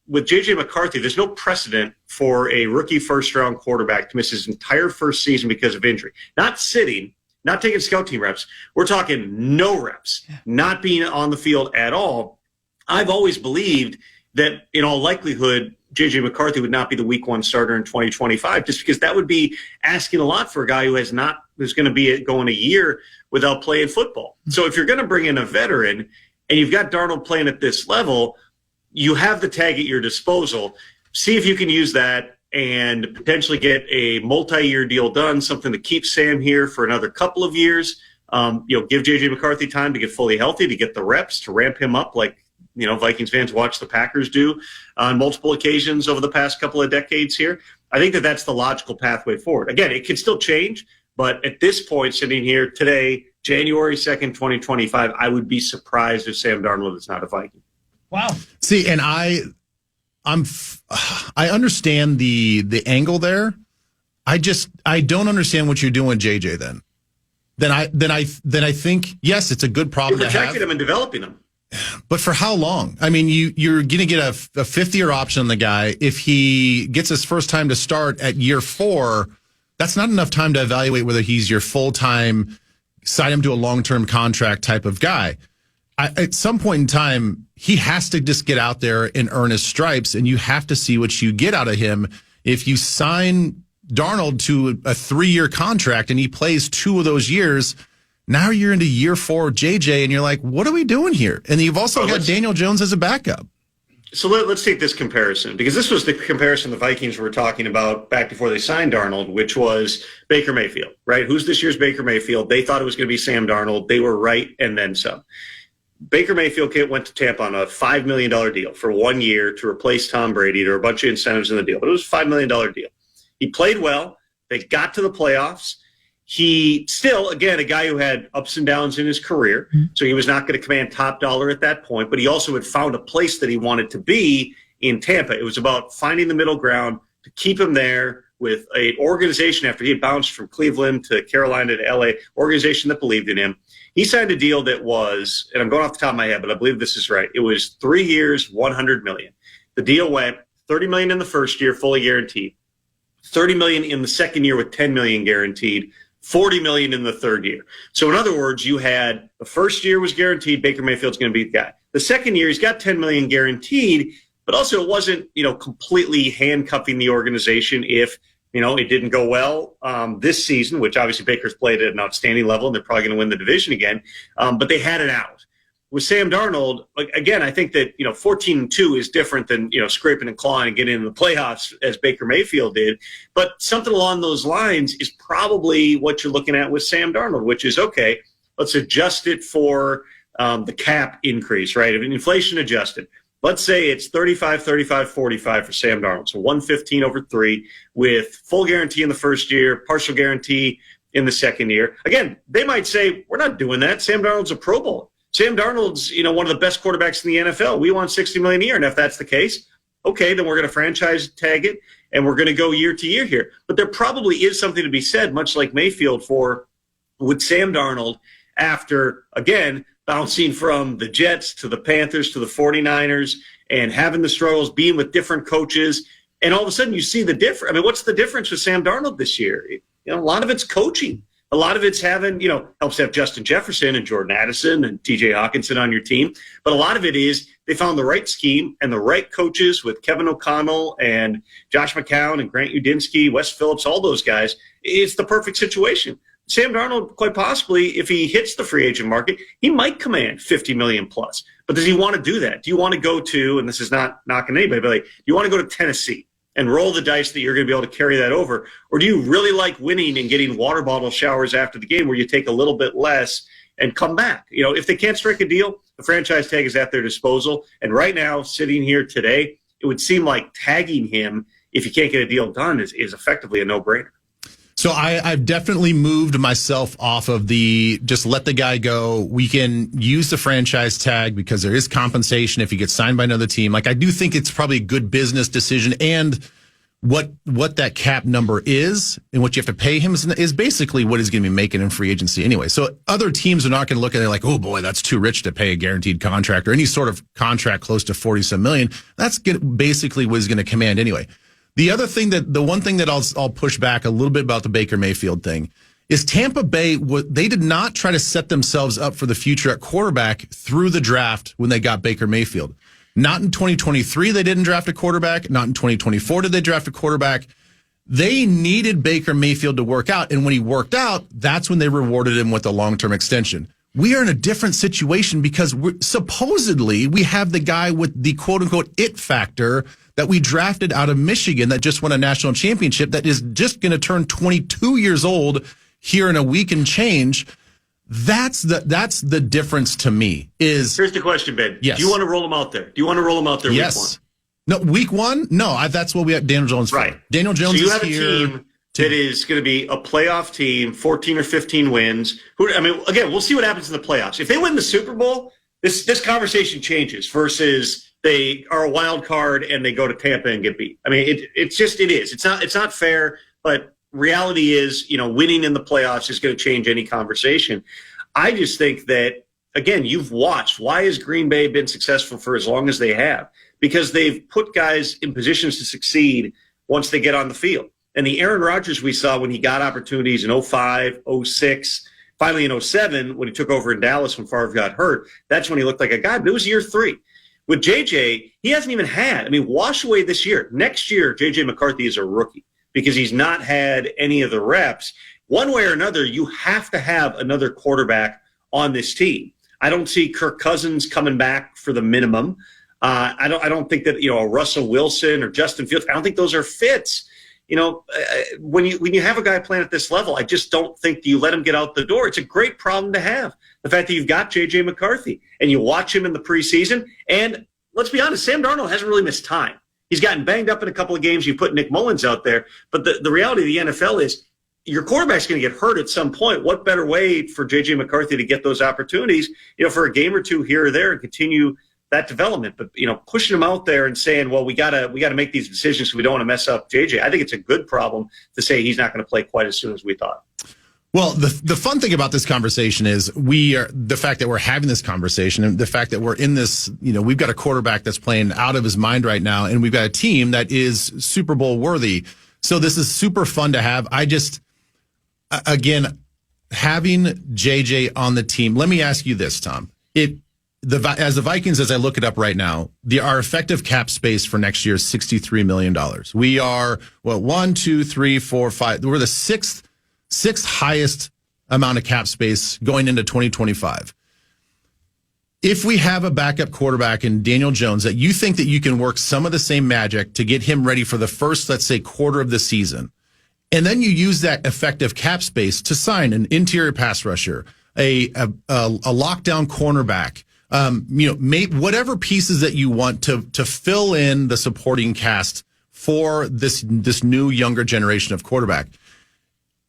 [SPEAKER 11] with J.J. McCarthy, there's no precedent for a rookie first-round quarterback to miss his entire first season because of injury. Not sitting, not taking scout team reps. We're talking no reps, not being on the field at all. I've always believed that in all likelihood, J.J. McCarthy would not be the week 1 starter in 2025, just because that would be asking a lot for a guy who's going to be going a year without playing football. So if you're going to bring in a veteran and you've got Darnold playing at this level, you have the tag at your disposal. See if you can use that and potentially get a multi-year deal done, something to keep Sam here for another couple of years. Give J.J. McCarthy time to get fully healthy, to get the reps, to ramp him up like, Vikings fans watch the Packers do on multiple occasions over the past couple of decades here. I think that that's the logical pathway forward. Again, it can still change, but at this point, sitting here today, January 2nd, 2025, I would be surprised if Sam Darnold is not a Viking.
[SPEAKER 8] Wow.
[SPEAKER 4] See, and I understand the angle there. I don't understand what you're doing with JJ then. Then I think, yes, it's a good problem to have.
[SPEAKER 11] You're protecting him and developing him.
[SPEAKER 4] But for how long? I mean, you're going to get a fifth-year option on the guy. If he gets his first time to start at year 4, that's not enough time to evaluate whether he's your full-time, sign him to a long-term contract type of guy. At some point in time, he has to just get out there and earn his stripes, and you have to see what you get out of him. If you sign Darnold to a 3-year contract and he plays 2 of those years, now you're into year 4 of JJ, and you're like, what are we doing here? And you've also got Daniel Jones as a backup.
[SPEAKER 11] So let's take this comparison, because this was the comparison the Vikings were talking about back before they signed Darnold, which was Baker Mayfield, right? Who's this year's Baker Mayfield? They thought it was going to be Sam Darnold. They were right, and then some. Baker Mayfield went to Tampa on a $5 million deal for 1 year to replace Tom Brady. There were a bunch of incentives in the deal, but it was a $5 million deal. He played well. They got to the playoffs. He still, again, a guy who had ups and downs in his career, so he was not going to command top dollar at that point, but he also had found a place that he wanted to be in Tampa. It was about finding the middle ground to keep him there with an organization after he had bounced from Cleveland to Carolina to L.A., organization that believed in him. He signed a deal that was, and I'm going off the top of my head, but I believe this is right, it was 3 years, $100 million. The deal went $30 million in the first year, fully guaranteed, $30 million in the second year with $10 million guaranteed, $40 million in the third year. So in other words, you had the first year was guaranteed, Baker Mayfield's going to be the guy. The second year, he's got $10 million guaranteed, but also it wasn't, completely handcuffing the organization if, it didn't go well this season, which obviously Baker's played at an outstanding level and they're probably going to win the division again. But they had it out. With Sam Darnold, again, I think that, 14-2 is different than, scraping and clawing and getting into the playoffs as Baker Mayfield did. But something along those lines is probably what you're looking at with Sam Darnold, which is, okay, let's adjust it for the cap increase, right? Inflation adjusted. Let's say it's 35, 45, 45 for Sam Darnold. So 115 over 3 with full guarantee in the first year, partial guarantee in the second year. Again, they might say, we're not doing that. Sam Darnold's a Pro Bowler. Sam Darnold's, one of the best quarterbacks in the NFL. We want $60 million a year. And if that's the case, okay, then we're going to franchise tag it and we're going to go year to year here. But there probably is something to be said, much like Mayfield, with Sam Darnold after, again, bouncing from the Jets to the Panthers to the 49ers and having the struggles, being with different coaches. And all of a sudden you see the difference. I mean, what's the difference with Sam Darnold this year? A lot of it's coaching. A lot of it's having, helps to have Justin Jefferson and Jordan Addison and TJ Hawkinson on your team. But a lot of it is they found the right scheme and the right coaches with Kevin O'Connell and Josh McCown and Grant Udinski, Wes Phillips, all those guys. It's the perfect situation. Sam Darnold, quite possibly, if he hits the free agent market, he might command $50 million plus. But does he want to do that? Do you want to go to, and this is not knocking anybody, but do you want to go to Tennessee and roll the dice that you're going to be able to carry that over? Or do you really like winning and getting water bottle showers after the game where you take a little bit less and come back? If they can't strike a deal, the franchise tag is at their disposal. And right now, sitting here today, it would seem like tagging him, if you can't get a deal done, is effectively a no-brainer.
[SPEAKER 4] So I've definitely moved myself off of the just let the guy go. We can use the franchise tag because there is compensation if he gets signed by another team. I do think it's probably a good business decision, and what that cap number is and what you have to pay him is basically what he's going to be making in free agency anyway. So other teams are not going to look at it like, oh boy, that's too rich to pay a guaranteed contract or any sort of contract close to 40-some million. That's basically what he's going to command anyway. The one thing that I'll push back a little bit about the Baker Mayfield thing is Tampa Bay, they did not try to set themselves up for the future at quarterback through the draft when they got Baker Mayfield. Not in 2023, they didn't draft a quarterback. Not in 2024 did they draft a quarterback. They needed Baker Mayfield to work out. And when he worked out, that's when they rewarded him with a long-term extension. We are in a different situation because supposedly we have the guy with the quote-unquote it factor that we drafted out of Michigan that just won a national championship that is just going to turn 22 years old here in a week and change. That's the difference to me. Here's
[SPEAKER 11] the question, Ben.
[SPEAKER 4] Yes.
[SPEAKER 11] Do you want to roll him out there?
[SPEAKER 4] Yes.
[SPEAKER 11] Week 1?
[SPEAKER 4] No, week 1? No, that's what we have Daniel Jones for.
[SPEAKER 11] Right.
[SPEAKER 4] Daniel Jones
[SPEAKER 11] so you
[SPEAKER 4] is
[SPEAKER 11] have a
[SPEAKER 4] here
[SPEAKER 11] team that is going to be a playoff team, 14 or 15 wins. Again, we'll see what happens in the playoffs. If they win the Super Bowl, this conversation changes versus they are a wild card and they go to Tampa and get beat. It is. It's not fair, but reality is, winning in the playoffs is going to change any conversation. I just think that, again, you've watched. Why has Green Bay been successful for as long as they have? Because they've put guys in positions to succeed once they get on the field. And the Aaron Rodgers we saw when he got opportunities in 05, 06, finally in 07, when he took over in Dallas when Favre got hurt, that's when he looked like a guy. But it was year 3. With JJ, he hasn't even had. Wash away this year. Next year, JJ McCarthy is a rookie because he's not had any of the reps. One way or another, you have to have another quarterback on this team. I don't see Kirk Cousins coming back for the minimum. I don't think that, a Russell Wilson or Justin Fields, I don't think those are fits. When you have a guy playing at this level, I just don't think you let him get out the door. It's a great problem to have. The fact that you've got J.J. McCarthy and you watch him in the preseason. And let's be honest, Sam Darnold hasn't really missed time. He's gotten banged up in a couple of games. You put Nick Mullins out there. But the reality of the NFL is your quarterback's going to get hurt at some point. What better way for J.J. McCarthy to get those opportunities, for a game or two here or there and continue that development? But, pushing him out there and saying, well, we gotta make these decisions so we don't want to mess up JJ. I think it's a good problem to say he's not going to play quite as soon as we thought.
[SPEAKER 4] Well, the fun thing about this conversation is the fact that we're having this conversation and the fact that we're in this, we've got a quarterback that's playing out of his mind right now, and we've got a team that is Super Bowl worthy. So this is super fun to have. Again, having JJ on the team, let me ask you this, Tom. As the Vikings, as I look it up right now, our effective cap space for next year is $63 million. We are, 1, 2, 3, 4, 5. We're the sixth highest amount of cap space going into 2025. If we have a backup quarterback in Daniel Jones that you think that you can work some of the same magic to get him ready for the first, let's say, quarter of the season, and then you use that effective cap space to sign an interior pass rusher, a lockdown cornerback, whatever pieces that you want to fill in the supporting cast for this new younger generation of quarterback.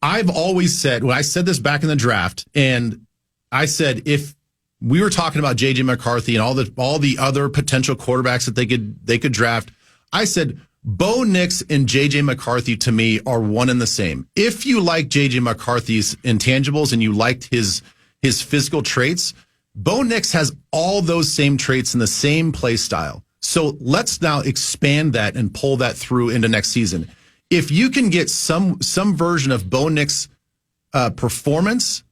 [SPEAKER 4] I've always said, I said this back in the draft, and I said if we were talking about J.J. McCarthy and all the other potential quarterbacks that they could draft, I said Bo Nix and J.J. McCarthy to me are one and the same. If you like J.J. McCarthy's intangibles and you liked his physical traits, Bo Nix has all those same traits in the same play style. So let's now expand that and pull that through into next season. If you can get some version of Bo Nix performance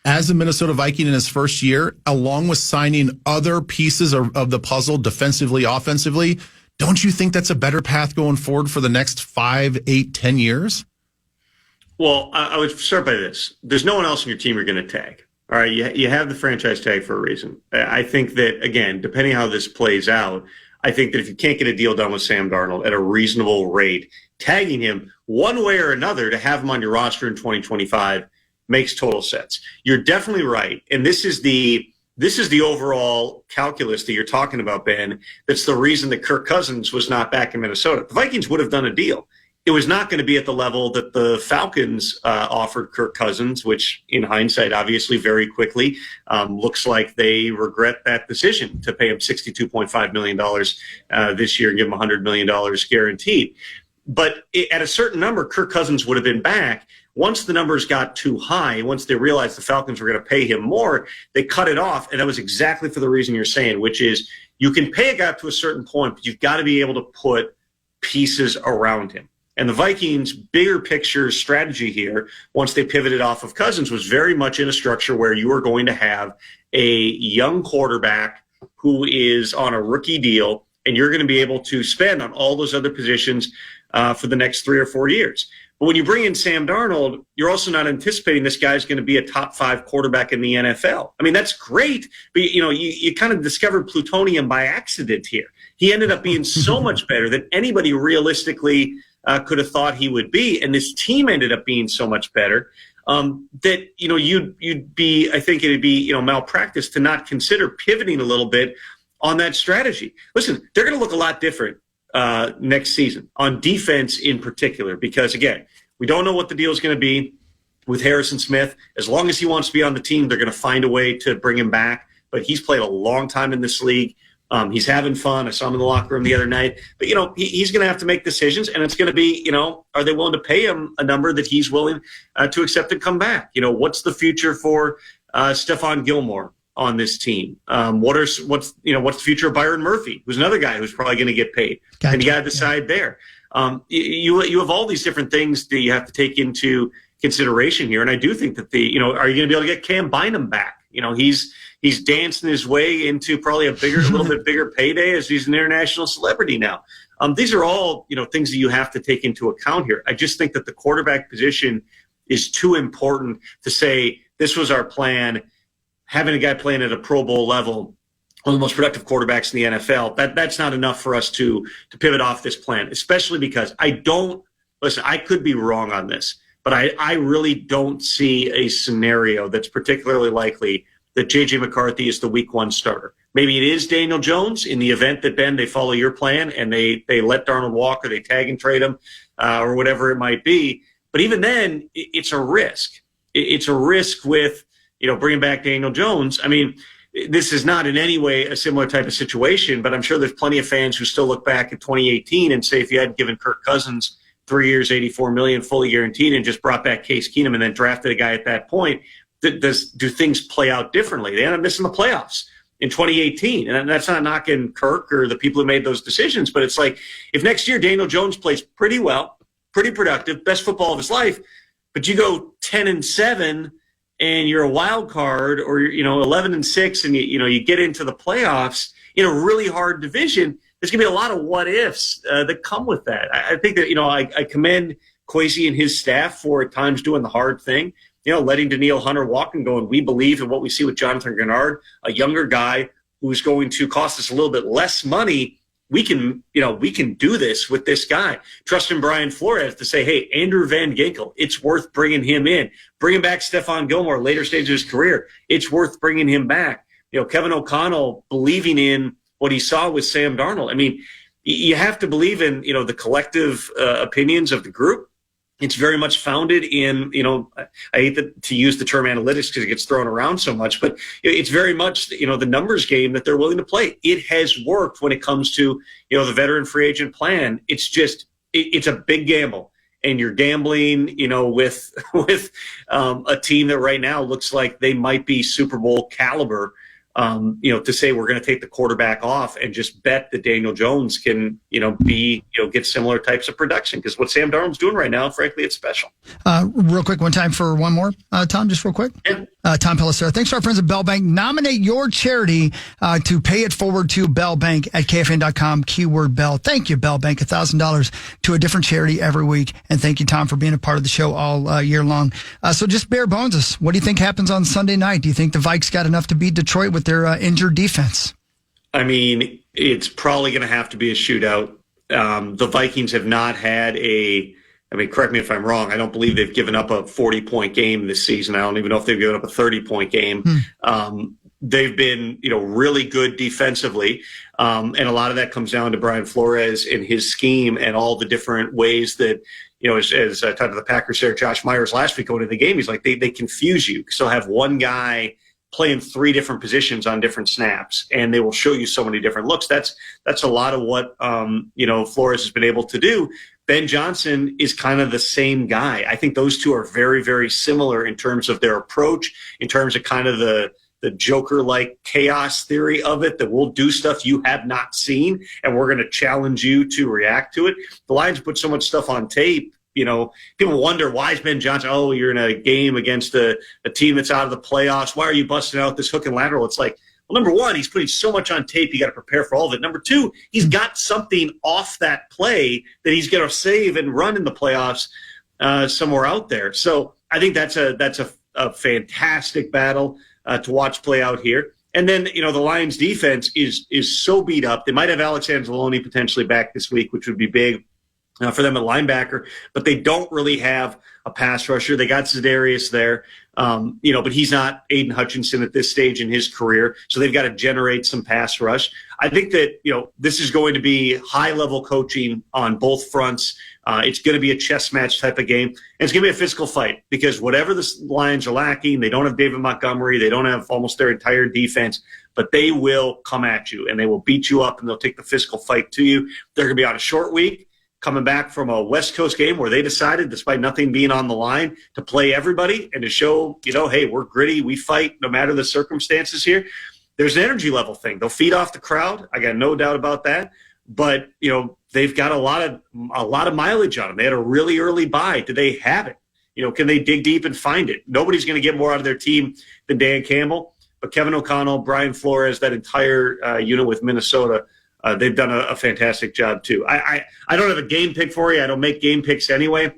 [SPEAKER 4] as a Minnesota Viking in his first year, along with signing other pieces of the puzzle defensively, offensively, don't you think that's a better path going forward for the next 5, 8, 10 years?
[SPEAKER 11] Well, I would start by this. There's no one else in your team you're going to tag. All right, you have the franchise tag for a reason. I think that, again, depending how this plays out, I think that if you can't get a deal done with Sam Darnold at a reasonable rate, tagging him one way or another to have him on your roster in 2025 makes total sense. You're definitely right. And this is the overall calculus that you're talking about, Ben. That's the reason that Kirk Cousins was not back in Minnesota. The Vikings would have done a deal. It was not going to be at the level that the Falcons offered Kirk Cousins, which in hindsight, obviously very quickly, looks like they regret that decision to pay him $62.5 million this year and give him $100 million guaranteed. But at a certain number, Kirk Cousins would have been back. Once the numbers got too high, once they realized the Falcons were going to pay him more, they cut it off. And that was exactly for the reason you're saying, which is you can pay a guy up to a certain point, but you've got to be able to put pieces around him. And the Vikings' bigger picture strategy here, once they pivoted off of Cousins, was very much in a structure where you are going to have a young quarterback who is on a rookie deal, and you're going to be able to spend on all those other positions for the next 3 or 4 years. But when you bring in Sam Darnold, you're also not anticipating this guy's going to be a top 5 quarterback in the NFL. I mean, that's great, but you kind of discovered plutonium by accident here. He ended up being so much better than anybody realistically could have thought he would be, and this team ended up being so much better that you'd be. I think it'd be malpractice to not consider pivoting a little bit on that strategy. Listen, they're going to look a lot different next season on defense in particular, because again, we don't know what the deal is going to be with Harrison Smith. As long as he wants to be on the team, they're going to find a way to bring him back. But he's played a long time in this league. He's having fun. I saw him in the locker room the other night. But, he's going to have to make decisions, and it's going to be, are they willing to pay him a number that he's willing to accept and come back? What's the future for Stephon Gilmore on this team? What's the future of Byron Murphy, who's another guy who's probably going to get paid? Gotcha. And you got to decide there. You have all these different things that you have to take into consideration here, and I do think that are you going to be able to get Cam Bynum back? He's dancing his way into probably a little bit bigger payday as he's an international celebrity now. These are all things that you have to take into account here. I just think that the quarterback position is too important to say this was our plan. Having a guy playing at a Pro Bowl level, one of the most productive quarterbacks in the NFL, that's not enough for us to pivot off this plan, especially because I could be wrong on this, but I really don't see a scenario that's particularly likely that J.J. McCarthy is the week 1 starter. Maybe it is Daniel Jones in the event that, Ben, they follow your plan and they let Darnold walk or they tag and trade him or whatever it might be. But even then, it's a risk. It's a risk with, bringing back Daniel Jones. I mean, this is not in any way a similar type of situation, but I'm sure there's plenty of fans who still look back at 2018 and say if you hadn't given Kirk Cousins 3 years, $84 million, fully guaranteed, and just brought back Case Keenum and then drafted a guy at that point, do things play out differently? They end up missing the playoffs in 2018. And that's not knocking Kirk or the people who made those decisions, but it's like if next year Daniel Jones plays pretty well, pretty productive, best football of his life, but you go 10-7 and you're a wild card, or 11-6 and you get into the playoffs in a really hard division, there's going to be a lot of what ifs that come with that. I think that I commend Kwesi and his staff for at times doing the hard thing. Letting Danielle Hunter walk and going, we believe in what we see with Jonathan Gennard, a younger guy who's going to cost us a little bit less money. We can do this with this guy. Trusting Brian Flores to say, hey, Andrew Van Ginkel, it's worth bringing him in. Bringing back Stephon Gilmore later stage of his career, it's worth bringing him back. Kevin O'Connell believing in what he saw with Sam Darnold. I mean, you have to believe in, the collective opinions of the group. It's very much founded in, I hate to use the term analytics because it gets thrown around so much, but it's very much, the numbers game that they're willing to play. It has worked when it comes to, the veteran free agent plan. It's just, it's a big gamble. And you're gambling, with a team that right now looks like they might be Super Bowl caliber. To say we're going to take the quarterback off and just bet that Daniel Jones can, get similar types of production. Because what Sam Darnold's doing right now, frankly, it's special.
[SPEAKER 8] Real quick, one time for one more, Tom, just real quick.
[SPEAKER 11] Yeah.
[SPEAKER 8] Tom Pelissero, thanks to our friends at Bell Bank. Nominate your charity to pay it forward to Bell Bank at KFAN.com, keyword Bell. Thank you, Bell Bank, $1,000 to a different charity every week. And thank you, Tom, for being a part of the show all year long. So just bare bones us. What do you think happens on Sunday night? Do you think the Vikes got enough to beat Detroit with their injured defense?
[SPEAKER 11] I mean, it's probably going to have to be a shootout. The Vikings have not had correct me if I'm wrong, I don't believe they've given up a 40-point game this season. I don't even know if they've given up a 30-point game. They've been, really good defensively. And a lot of that comes down to Brian Flores and his scheme and all the different ways that, as I talked to the Packers there, Josh Myers last week going into the game, he's like, they confuse you. So have one guy playing 3 different positions on different snaps, and they will show you so many different looks. That's a lot of what, Flores has been able to do. Ben Johnson is kind of the same guy. I think those two are very, very similar in terms of their approach, in terms of kind of the the Joker-like chaos theory of it, that we'll do stuff you have not seen, and we're going to challenge you to react to it. The Lions put so much stuff on tape. People wonder, why is Ben Johnson? Oh, you're in a game against a team that's out of the playoffs. Why are you busting out this hook and lateral? It's like, well, number one, he's putting so much on tape, you got to prepare for all of it. Number two, he's got something off that play that he's going to save and run in the playoffs somewhere out there. So I think that's a fantastic battle to watch play out here. And then, the Lions defense is so beat up. They might have Alex Anzalone potentially back this week, which would be big for them at linebacker, but they don't really have a pass rusher. They got Za'Darius there, but he's not Aiden Hutchinson at this stage in his career, so they've got to generate some pass rush. I think that, this is going to be high-level coaching on both fronts. It's going to be a chess match type of game, and it's going to be a physical fight because whatever the Lions are lacking, they don't have David Montgomery, they don't have almost their entire defense, but they will come at you, and they will beat you up, and they'll take the physical fight to you. They're going to be on a short week, coming back from a West Coast game where they decided, despite nothing being on the line, to play everybody and to show, hey, we're gritty, we fight no matter the circumstances here. There's an energy level thing. They'll feed off the crowd. I got no doubt about that. But, they've got a lot of mileage on them. They had a really early bye. Do they have it? Can they dig deep and find it? Nobody's going to get more out of their team than Dan Campbell. But Kevin O'Connell, Brian Flores, that entire unit with Minnesota, they've done a fantastic job too. I don't have a game pick for you. I don't make game picks anyway.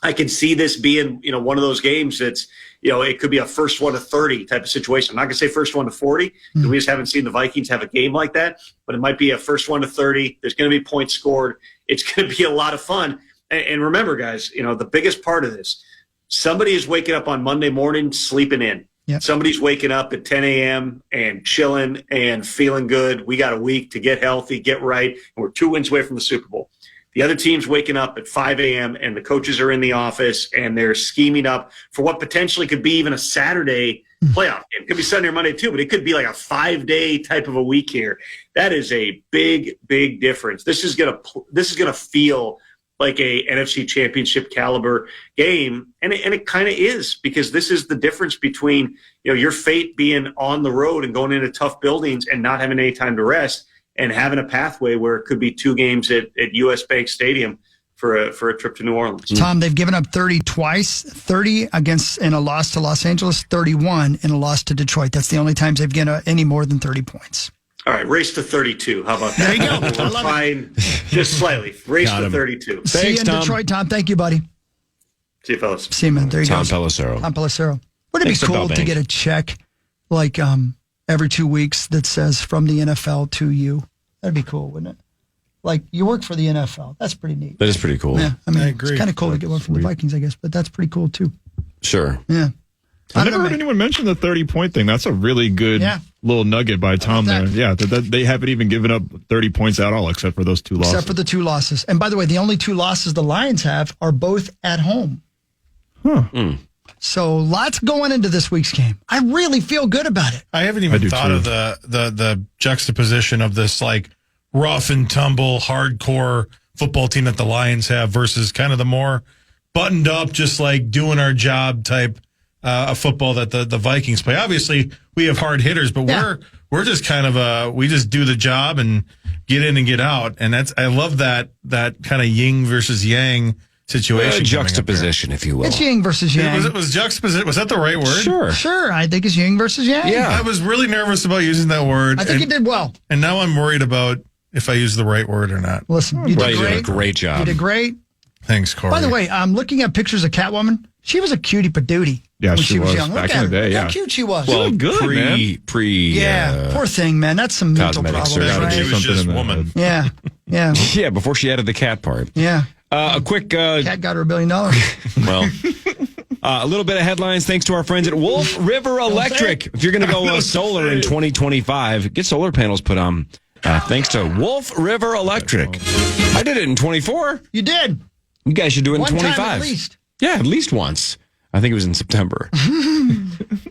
[SPEAKER 11] I can see this being, one of those games that's, it could be a first one to 30 type of situation. I'm not going to say first one to 40 because we just haven't seen the Vikings have a game like that, but it might be a first one to 30. There's going to be points scored. It's going to be a lot of fun. And remember, guys, the biggest part of this, somebody is waking up on Monday morning sleeping in. Yep. Somebody's waking up at 10 a.m. and chilling and feeling good. We got a week to get healthy, get right, and we're 2 wins away from the Super Bowl. The other team's waking up at 5 a.m. and the coaches are in the office and they're scheming up for what potentially could be even a Saturday playoff game. It could be Sunday or Monday too, but it could be like a 5-day type of a week here. That is a big, big difference. This is gonna feel like a NFC Championship caliber game, and it kind of is, because this is the difference between your fate being on the road and going into tough buildings and not having any time to rest, and having a pathway where it could be 2 games at US Bank Stadium for a trip to New Orleans.
[SPEAKER 8] Tom, they've given up 30 twice, 30 in a loss to Los Angeles, 31 in a loss to Detroit. That's the only times they've given any more than 30 points.
[SPEAKER 11] All right, race to 32. How about that?
[SPEAKER 8] There you go.
[SPEAKER 11] We're fine, just slightly. Race to 32.
[SPEAKER 8] See you in
[SPEAKER 10] Tom.
[SPEAKER 8] Detroit, Tom. Thank you, buddy.
[SPEAKER 11] See you, fellas.
[SPEAKER 8] See you, man. There you go.
[SPEAKER 10] Tom Pelissero.
[SPEAKER 8] Tom Pelissero. Wouldn't it be cool to get a check like every 2 weeks that says from the NFL to you? That'd be cool, wouldn't it? Like, you work for the NFL. That's pretty neat.
[SPEAKER 10] That is pretty cool.
[SPEAKER 8] Yeah, I mean,
[SPEAKER 7] I agree.
[SPEAKER 8] It's kind of cool to get one from the Vikings, I guess, but that's pretty cool too.
[SPEAKER 10] Sure.
[SPEAKER 8] Yeah.
[SPEAKER 9] I never heard anyone mention the 30-point thing. That's a really good little nugget by Tom there. Yeah, they haven't even given up 30 points at all except for those 2 losses.
[SPEAKER 8] Except for the 2 losses. And by the way, the only 2 losses the Lions have are both at home.
[SPEAKER 9] Huh.
[SPEAKER 8] So lots going into this week's game. I really feel good about it.
[SPEAKER 7] I haven't even thought of the juxtaposition of this like rough and tumble, hardcore football team that the Lions have versus kind of the more buttoned up, just like doing our job type of football that the Vikings play. Obviously, we have hard hitters, but we're just kind of we just do the job and get in and get out. And I love that kind of yin versus yang situation.
[SPEAKER 10] Juxtaposition, if you will.
[SPEAKER 8] It's yin versus yang.
[SPEAKER 7] Was juxtaposition? Was that the right word?
[SPEAKER 8] Sure. I think it's yin versus yang.
[SPEAKER 7] Yeah. I was really nervous about using that word.
[SPEAKER 8] I think you did well.
[SPEAKER 7] And now I'm worried about if I use the right word or not.
[SPEAKER 8] Listen, you did great.
[SPEAKER 10] You did a great job.
[SPEAKER 8] You did great.
[SPEAKER 7] Thanks, Corey.
[SPEAKER 8] By the way, I'm looking at pictures of Catwoman. She was a cutie patootie.
[SPEAKER 9] Yeah,
[SPEAKER 8] when
[SPEAKER 9] she was
[SPEAKER 8] young.
[SPEAKER 9] back
[SPEAKER 8] Look
[SPEAKER 9] in the
[SPEAKER 8] at
[SPEAKER 9] day.
[SPEAKER 8] her.
[SPEAKER 9] Yeah,
[SPEAKER 8] how cute she was.
[SPEAKER 10] Well,
[SPEAKER 9] good, man.
[SPEAKER 8] Poor thing, man. That's some mental problems,
[SPEAKER 7] surgery.
[SPEAKER 8] right?
[SPEAKER 7] She was just woman.
[SPEAKER 8] Yeah.
[SPEAKER 10] Yeah, before she added the cat part.
[SPEAKER 8] Yeah.
[SPEAKER 10] A quick...
[SPEAKER 8] cat got her $1 billion.
[SPEAKER 10] Well... a little bit of headlines thanks to our friends at Wolf River Electric. If you're going to go solar in 2025, get solar panels put on. Thanks to Wolf River Electric. I did it in 24.
[SPEAKER 8] You did.
[SPEAKER 10] You guys should do it in 25.
[SPEAKER 8] Time at least.
[SPEAKER 10] Yeah, at least once. I think it was in September.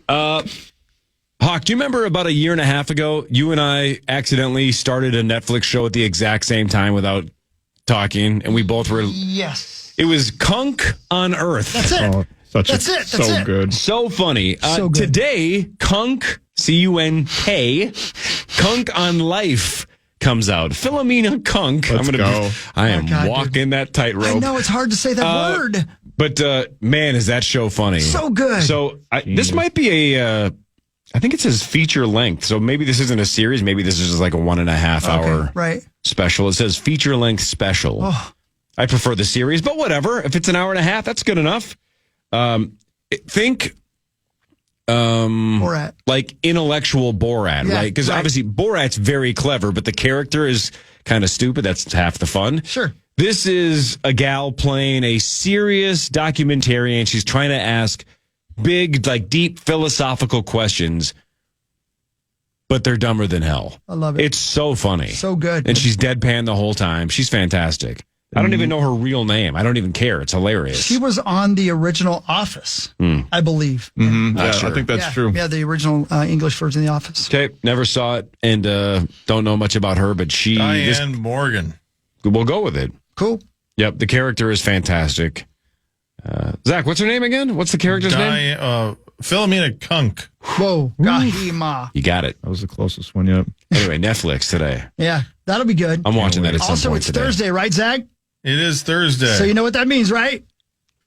[SPEAKER 10] Hawk, do you remember about a year and a half ago, you and I accidentally started a Netflix show at the exact same time without talking, and we both were...
[SPEAKER 8] Yes.
[SPEAKER 10] It was Kunk on Earth.
[SPEAKER 8] That's it.
[SPEAKER 9] Oh,
[SPEAKER 8] That's it.
[SPEAKER 9] So good.
[SPEAKER 10] So funny.
[SPEAKER 8] So good.
[SPEAKER 10] Today, Kunk C-U-N-K. Kunk on Life comes out. Philomena Kunk.
[SPEAKER 9] Let's go.
[SPEAKER 10] I am walking that tightrope.
[SPEAKER 8] I know it's hard to say that word.
[SPEAKER 10] But man, is that show funny.
[SPEAKER 8] So good.
[SPEAKER 10] So this might be a... I think it says feature length. So maybe this isn't a series. Maybe this is just like a 1.5 hour special. It says feature length special. Oh. I prefer the series, but whatever. If it's an hour and a half, that's good enough. Think
[SPEAKER 8] Borat.
[SPEAKER 10] Like intellectual Borat, right? Because obviously Borat's very clever, but the character is kind of stupid. That's half the fun.
[SPEAKER 8] Sure.
[SPEAKER 10] This is a gal playing a serious documentarian. She's trying to ask big, like deep philosophical questions, but they're dumber than hell.
[SPEAKER 8] I love it.
[SPEAKER 10] It's so funny.
[SPEAKER 8] So good.
[SPEAKER 10] And she's deadpan the whole time. She's fantastic. I don't even know her real name. I don't even care. It's hilarious.
[SPEAKER 8] She was on the original Office, I believe.
[SPEAKER 9] Mm-hmm. Yeah, sure. I think that's true.
[SPEAKER 8] Yeah, the original English version of The Office.
[SPEAKER 10] Okay, never saw it and don't know much about her, but she...
[SPEAKER 7] Diane Morgan.
[SPEAKER 10] We'll go with it.
[SPEAKER 8] Cool.
[SPEAKER 10] Yep, the character is fantastic. Zach, what's her name again? What's the character's name?
[SPEAKER 7] Philomena Kunk.
[SPEAKER 8] Whoa, Gahima.
[SPEAKER 10] You got it.
[SPEAKER 9] That was the closest one yet.
[SPEAKER 10] Anyway, Netflix today.
[SPEAKER 8] Yeah, that'll be good.
[SPEAKER 10] I'm watching that at some
[SPEAKER 8] also,
[SPEAKER 10] point
[SPEAKER 8] it's
[SPEAKER 10] today.
[SPEAKER 8] Thursday, right, Zach?
[SPEAKER 7] It is Thursday.
[SPEAKER 8] So you know what that means, right?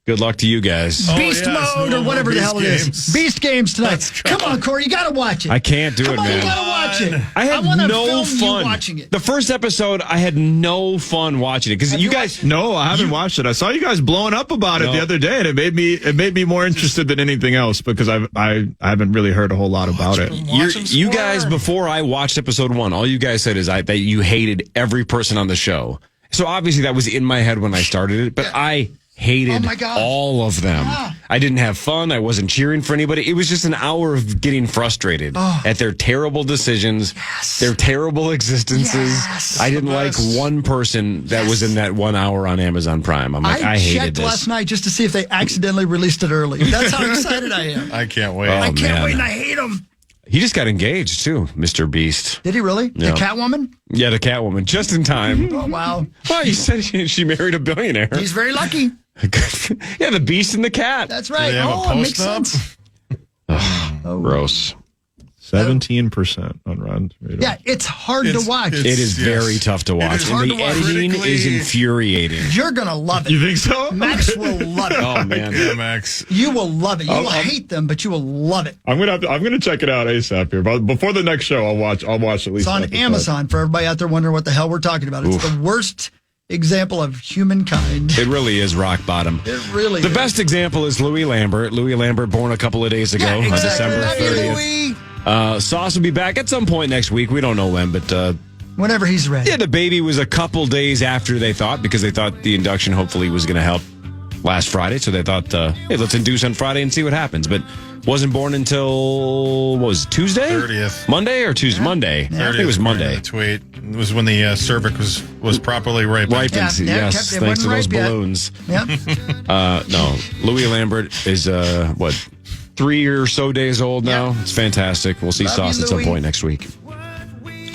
[SPEAKER 10] Good luck to you guys.
[SPEAKER 8] Beast mode or whatever the hell it is. Beast games tonight. Come on, Corey, you got to watch it.
[SPEAKER 10] I can't do it, man.
[SPEAKER 8] You got to watch it.
[SPEAKER 10] I had no fun
[SPEAKER 8] watching it.
[SPEAKER 10] The first episode, I had no fun watching it because you guys.
[SPEAKER 9] No, I haven't watched it. I saw you guys blowing up about it the other day, and it made me more interested than anything else because I haven't really heard a whole lot about it.
[SPEAKER 10] You guys, before I watched episode 1, all you guys said is that you hated every person on the show. So obviously that was in my head when I started it, but I hated all of them. Yeah. I didn't have fun. I wasn't cheering for anybody. It was just an hour of getting frustrated at their terrible decisions, their terrible existences. I didn't like one person that was in that 1 hour on Amazon Prime. I'm like, I hated
[SPEAKER 8] checked
[SPEAKER 10] this.
[SPEAKER 8] last night just to see if they accidentally released it early. That's how excited I am.
[SPEAKER 7] I can't wait.
[SPEAKER 8] I can't wait, and I hate them.
[SPEAKER 10] He just got engaged, too, Mr. Beast.
[SPEAKER 8] Did he really?
[SPEAKER 10] Yeah.
[SPEAKER 8] The Catwoman?
[SPEAKER 10] Yeah, the Catwoman. Just in time.
[SPEAKER 8] Oh, wow.
[SPEAKER 10] Well, you said she married a billionaire.
[SPEAKER 8] He's very lucky.
[SPEAKER 10] Yeah, the Beast and the Cat.
[SPEAKER 8] That's right. Oh, it makes sense.
[SPEAKER 10] Gross.
[SPEAKER 9] 17% on Rotten Tomatoes.
[SPEAKER 8] Yeah, it's hard to watch.
[SPEAKER 10] It is very tough to watch. And the editing is infuriating.
[SPEAKER 8] You're going to love it.
[SPEAKER 9] You think so?
[SPEAKER 8] Max will love it.
[SPEAKER 10] Oh, man.
[SPEAKER 7] Yeah, Max.
[SPEAKER 8] You will love it. You will hate them, but you will love it.
[SPEAKER 9] I'm gonna check it out ASAP here. But before the next show, I'll watch at least.
[SPEAKER 8] It's on Amazon for everybody out there wondering what the hell we're talking about. It's the worst example of humankind.
[SPEAKER 10] It really is rock bottom.
[SPEAKER 8] It really is.
[SPEAKER 10] The best example is Louis Lambert. Louis Lambert, born a couple of days ago on December 30th. Sauce will be back at some point next week. We don't know when, but
[SPEAKER 8] whenever he's ready.
[SPEAKER 10] Yeah, the baby was a couple days after they thought, because they thought the induction hopefully was going to help last Friday. So they thought, hey, let's induce on Friday and see what happens. But wasn't born until, what was it, Tuesday?
[SPEAKER 7] 30th.
[SPEAKER 10] Monday or Tuesday? Monday.
[SPEAKER 7] Yeah.
[SPEAKER 10] I think it was Monday.
[SPEAKER 7] The tweet. It was when the cervix was properly ripened.
[SPEAKER 10] Yes, thanks to those balloons.
[SPEAKER 8] Yep.
[SPEAKER 10] No, Louis Lambert is, 3 or so days old now. Yep. It's fantastic. We'll see Sauce at some point next week.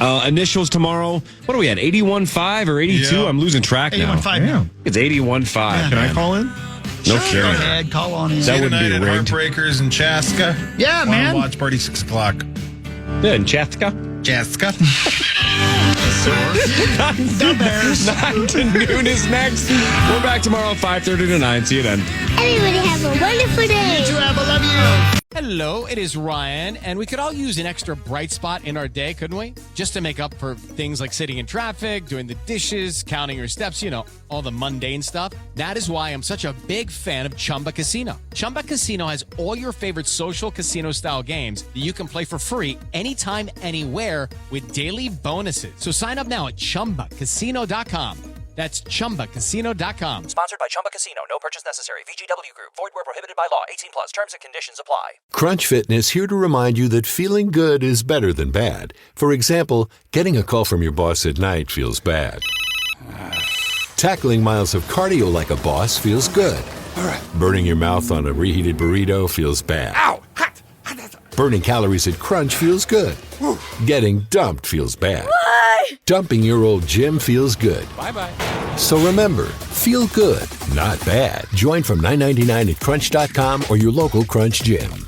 [SPEAKER 10] Initials tomorrow. What are we at? 81.5 or 82? Yeah. I'm losing track now.
[SPEAKER 8] 81.5 now.
[SPEAKER 10] It's 81.5.
[SPEAKER 8] Yeah.
[SPEAKER 9] Can I call in?
[SPEAKER 10] No
[SPEAKER 8] sure,
[SPEAKER 10] kidding.
[SPEAKER 8] Go ahead. Call on in.
[SPEAKER 10] That would be rigged.
[SPEAKER 7] Heartbreakers in Chaska.
[SPEAKER 8] Yeah, man.
[SPEAKER 7] Watch party 6 o'clock.
[SPEAKER 10] Yeah, in Chaska.
[SPEAKER 8] The Bears.
[SPEAKER 10] 9 to noon is next. We're back tomorrow, 5:30 to 9. See you then.
[SPEAKER 12] Everybody have a wonderful day.
[SPEAKER 8] You too, Abba. Love you.
[SPEAKER 1] Hello, it is Ryan, and we could all use an extra bright spot in our day, couldn't we? Just to make up for things like sitting in traffic, doing the dishes, counting your steps, all the mundane stuff. That is why I'm such a big fan of Chumba Casino. Chumba Casino has all your favorite social casino-style games that you can play for free anytime, anywhere with daily bonuses. So sign up now at ChumbaCasino.com. That's ChumbaCasino.com.
[SPEAKER 2] Sponsored by Chumba Casino. No purchase necessary. VGW Group. Void where prohibited by law. 18 plus. Terms and conditions apply.
[SPEAKER 3] Crunch Fitness here to remind you that feeling good is better than bad. For example, getting a call from your boss at night feels bad. Tackling miles of cardio like a boss feels good. All right. Burning your mouth on a reheated burrito feels bad.
[SPEAKER 13] Ow! Hot!
[SPEAKER 3] Burning calories at Crunch feels good. Getting dumped feels bad.
[SPEAKER 12] Why?
[SPEAKER 3] Dumping your old gym feels good.
[SPEAKER 1] Bye-bye.
[SPEAKER 3] So remember, feel good, not bad. Join from $9.99 at Crunch.com or your local Crunch gym.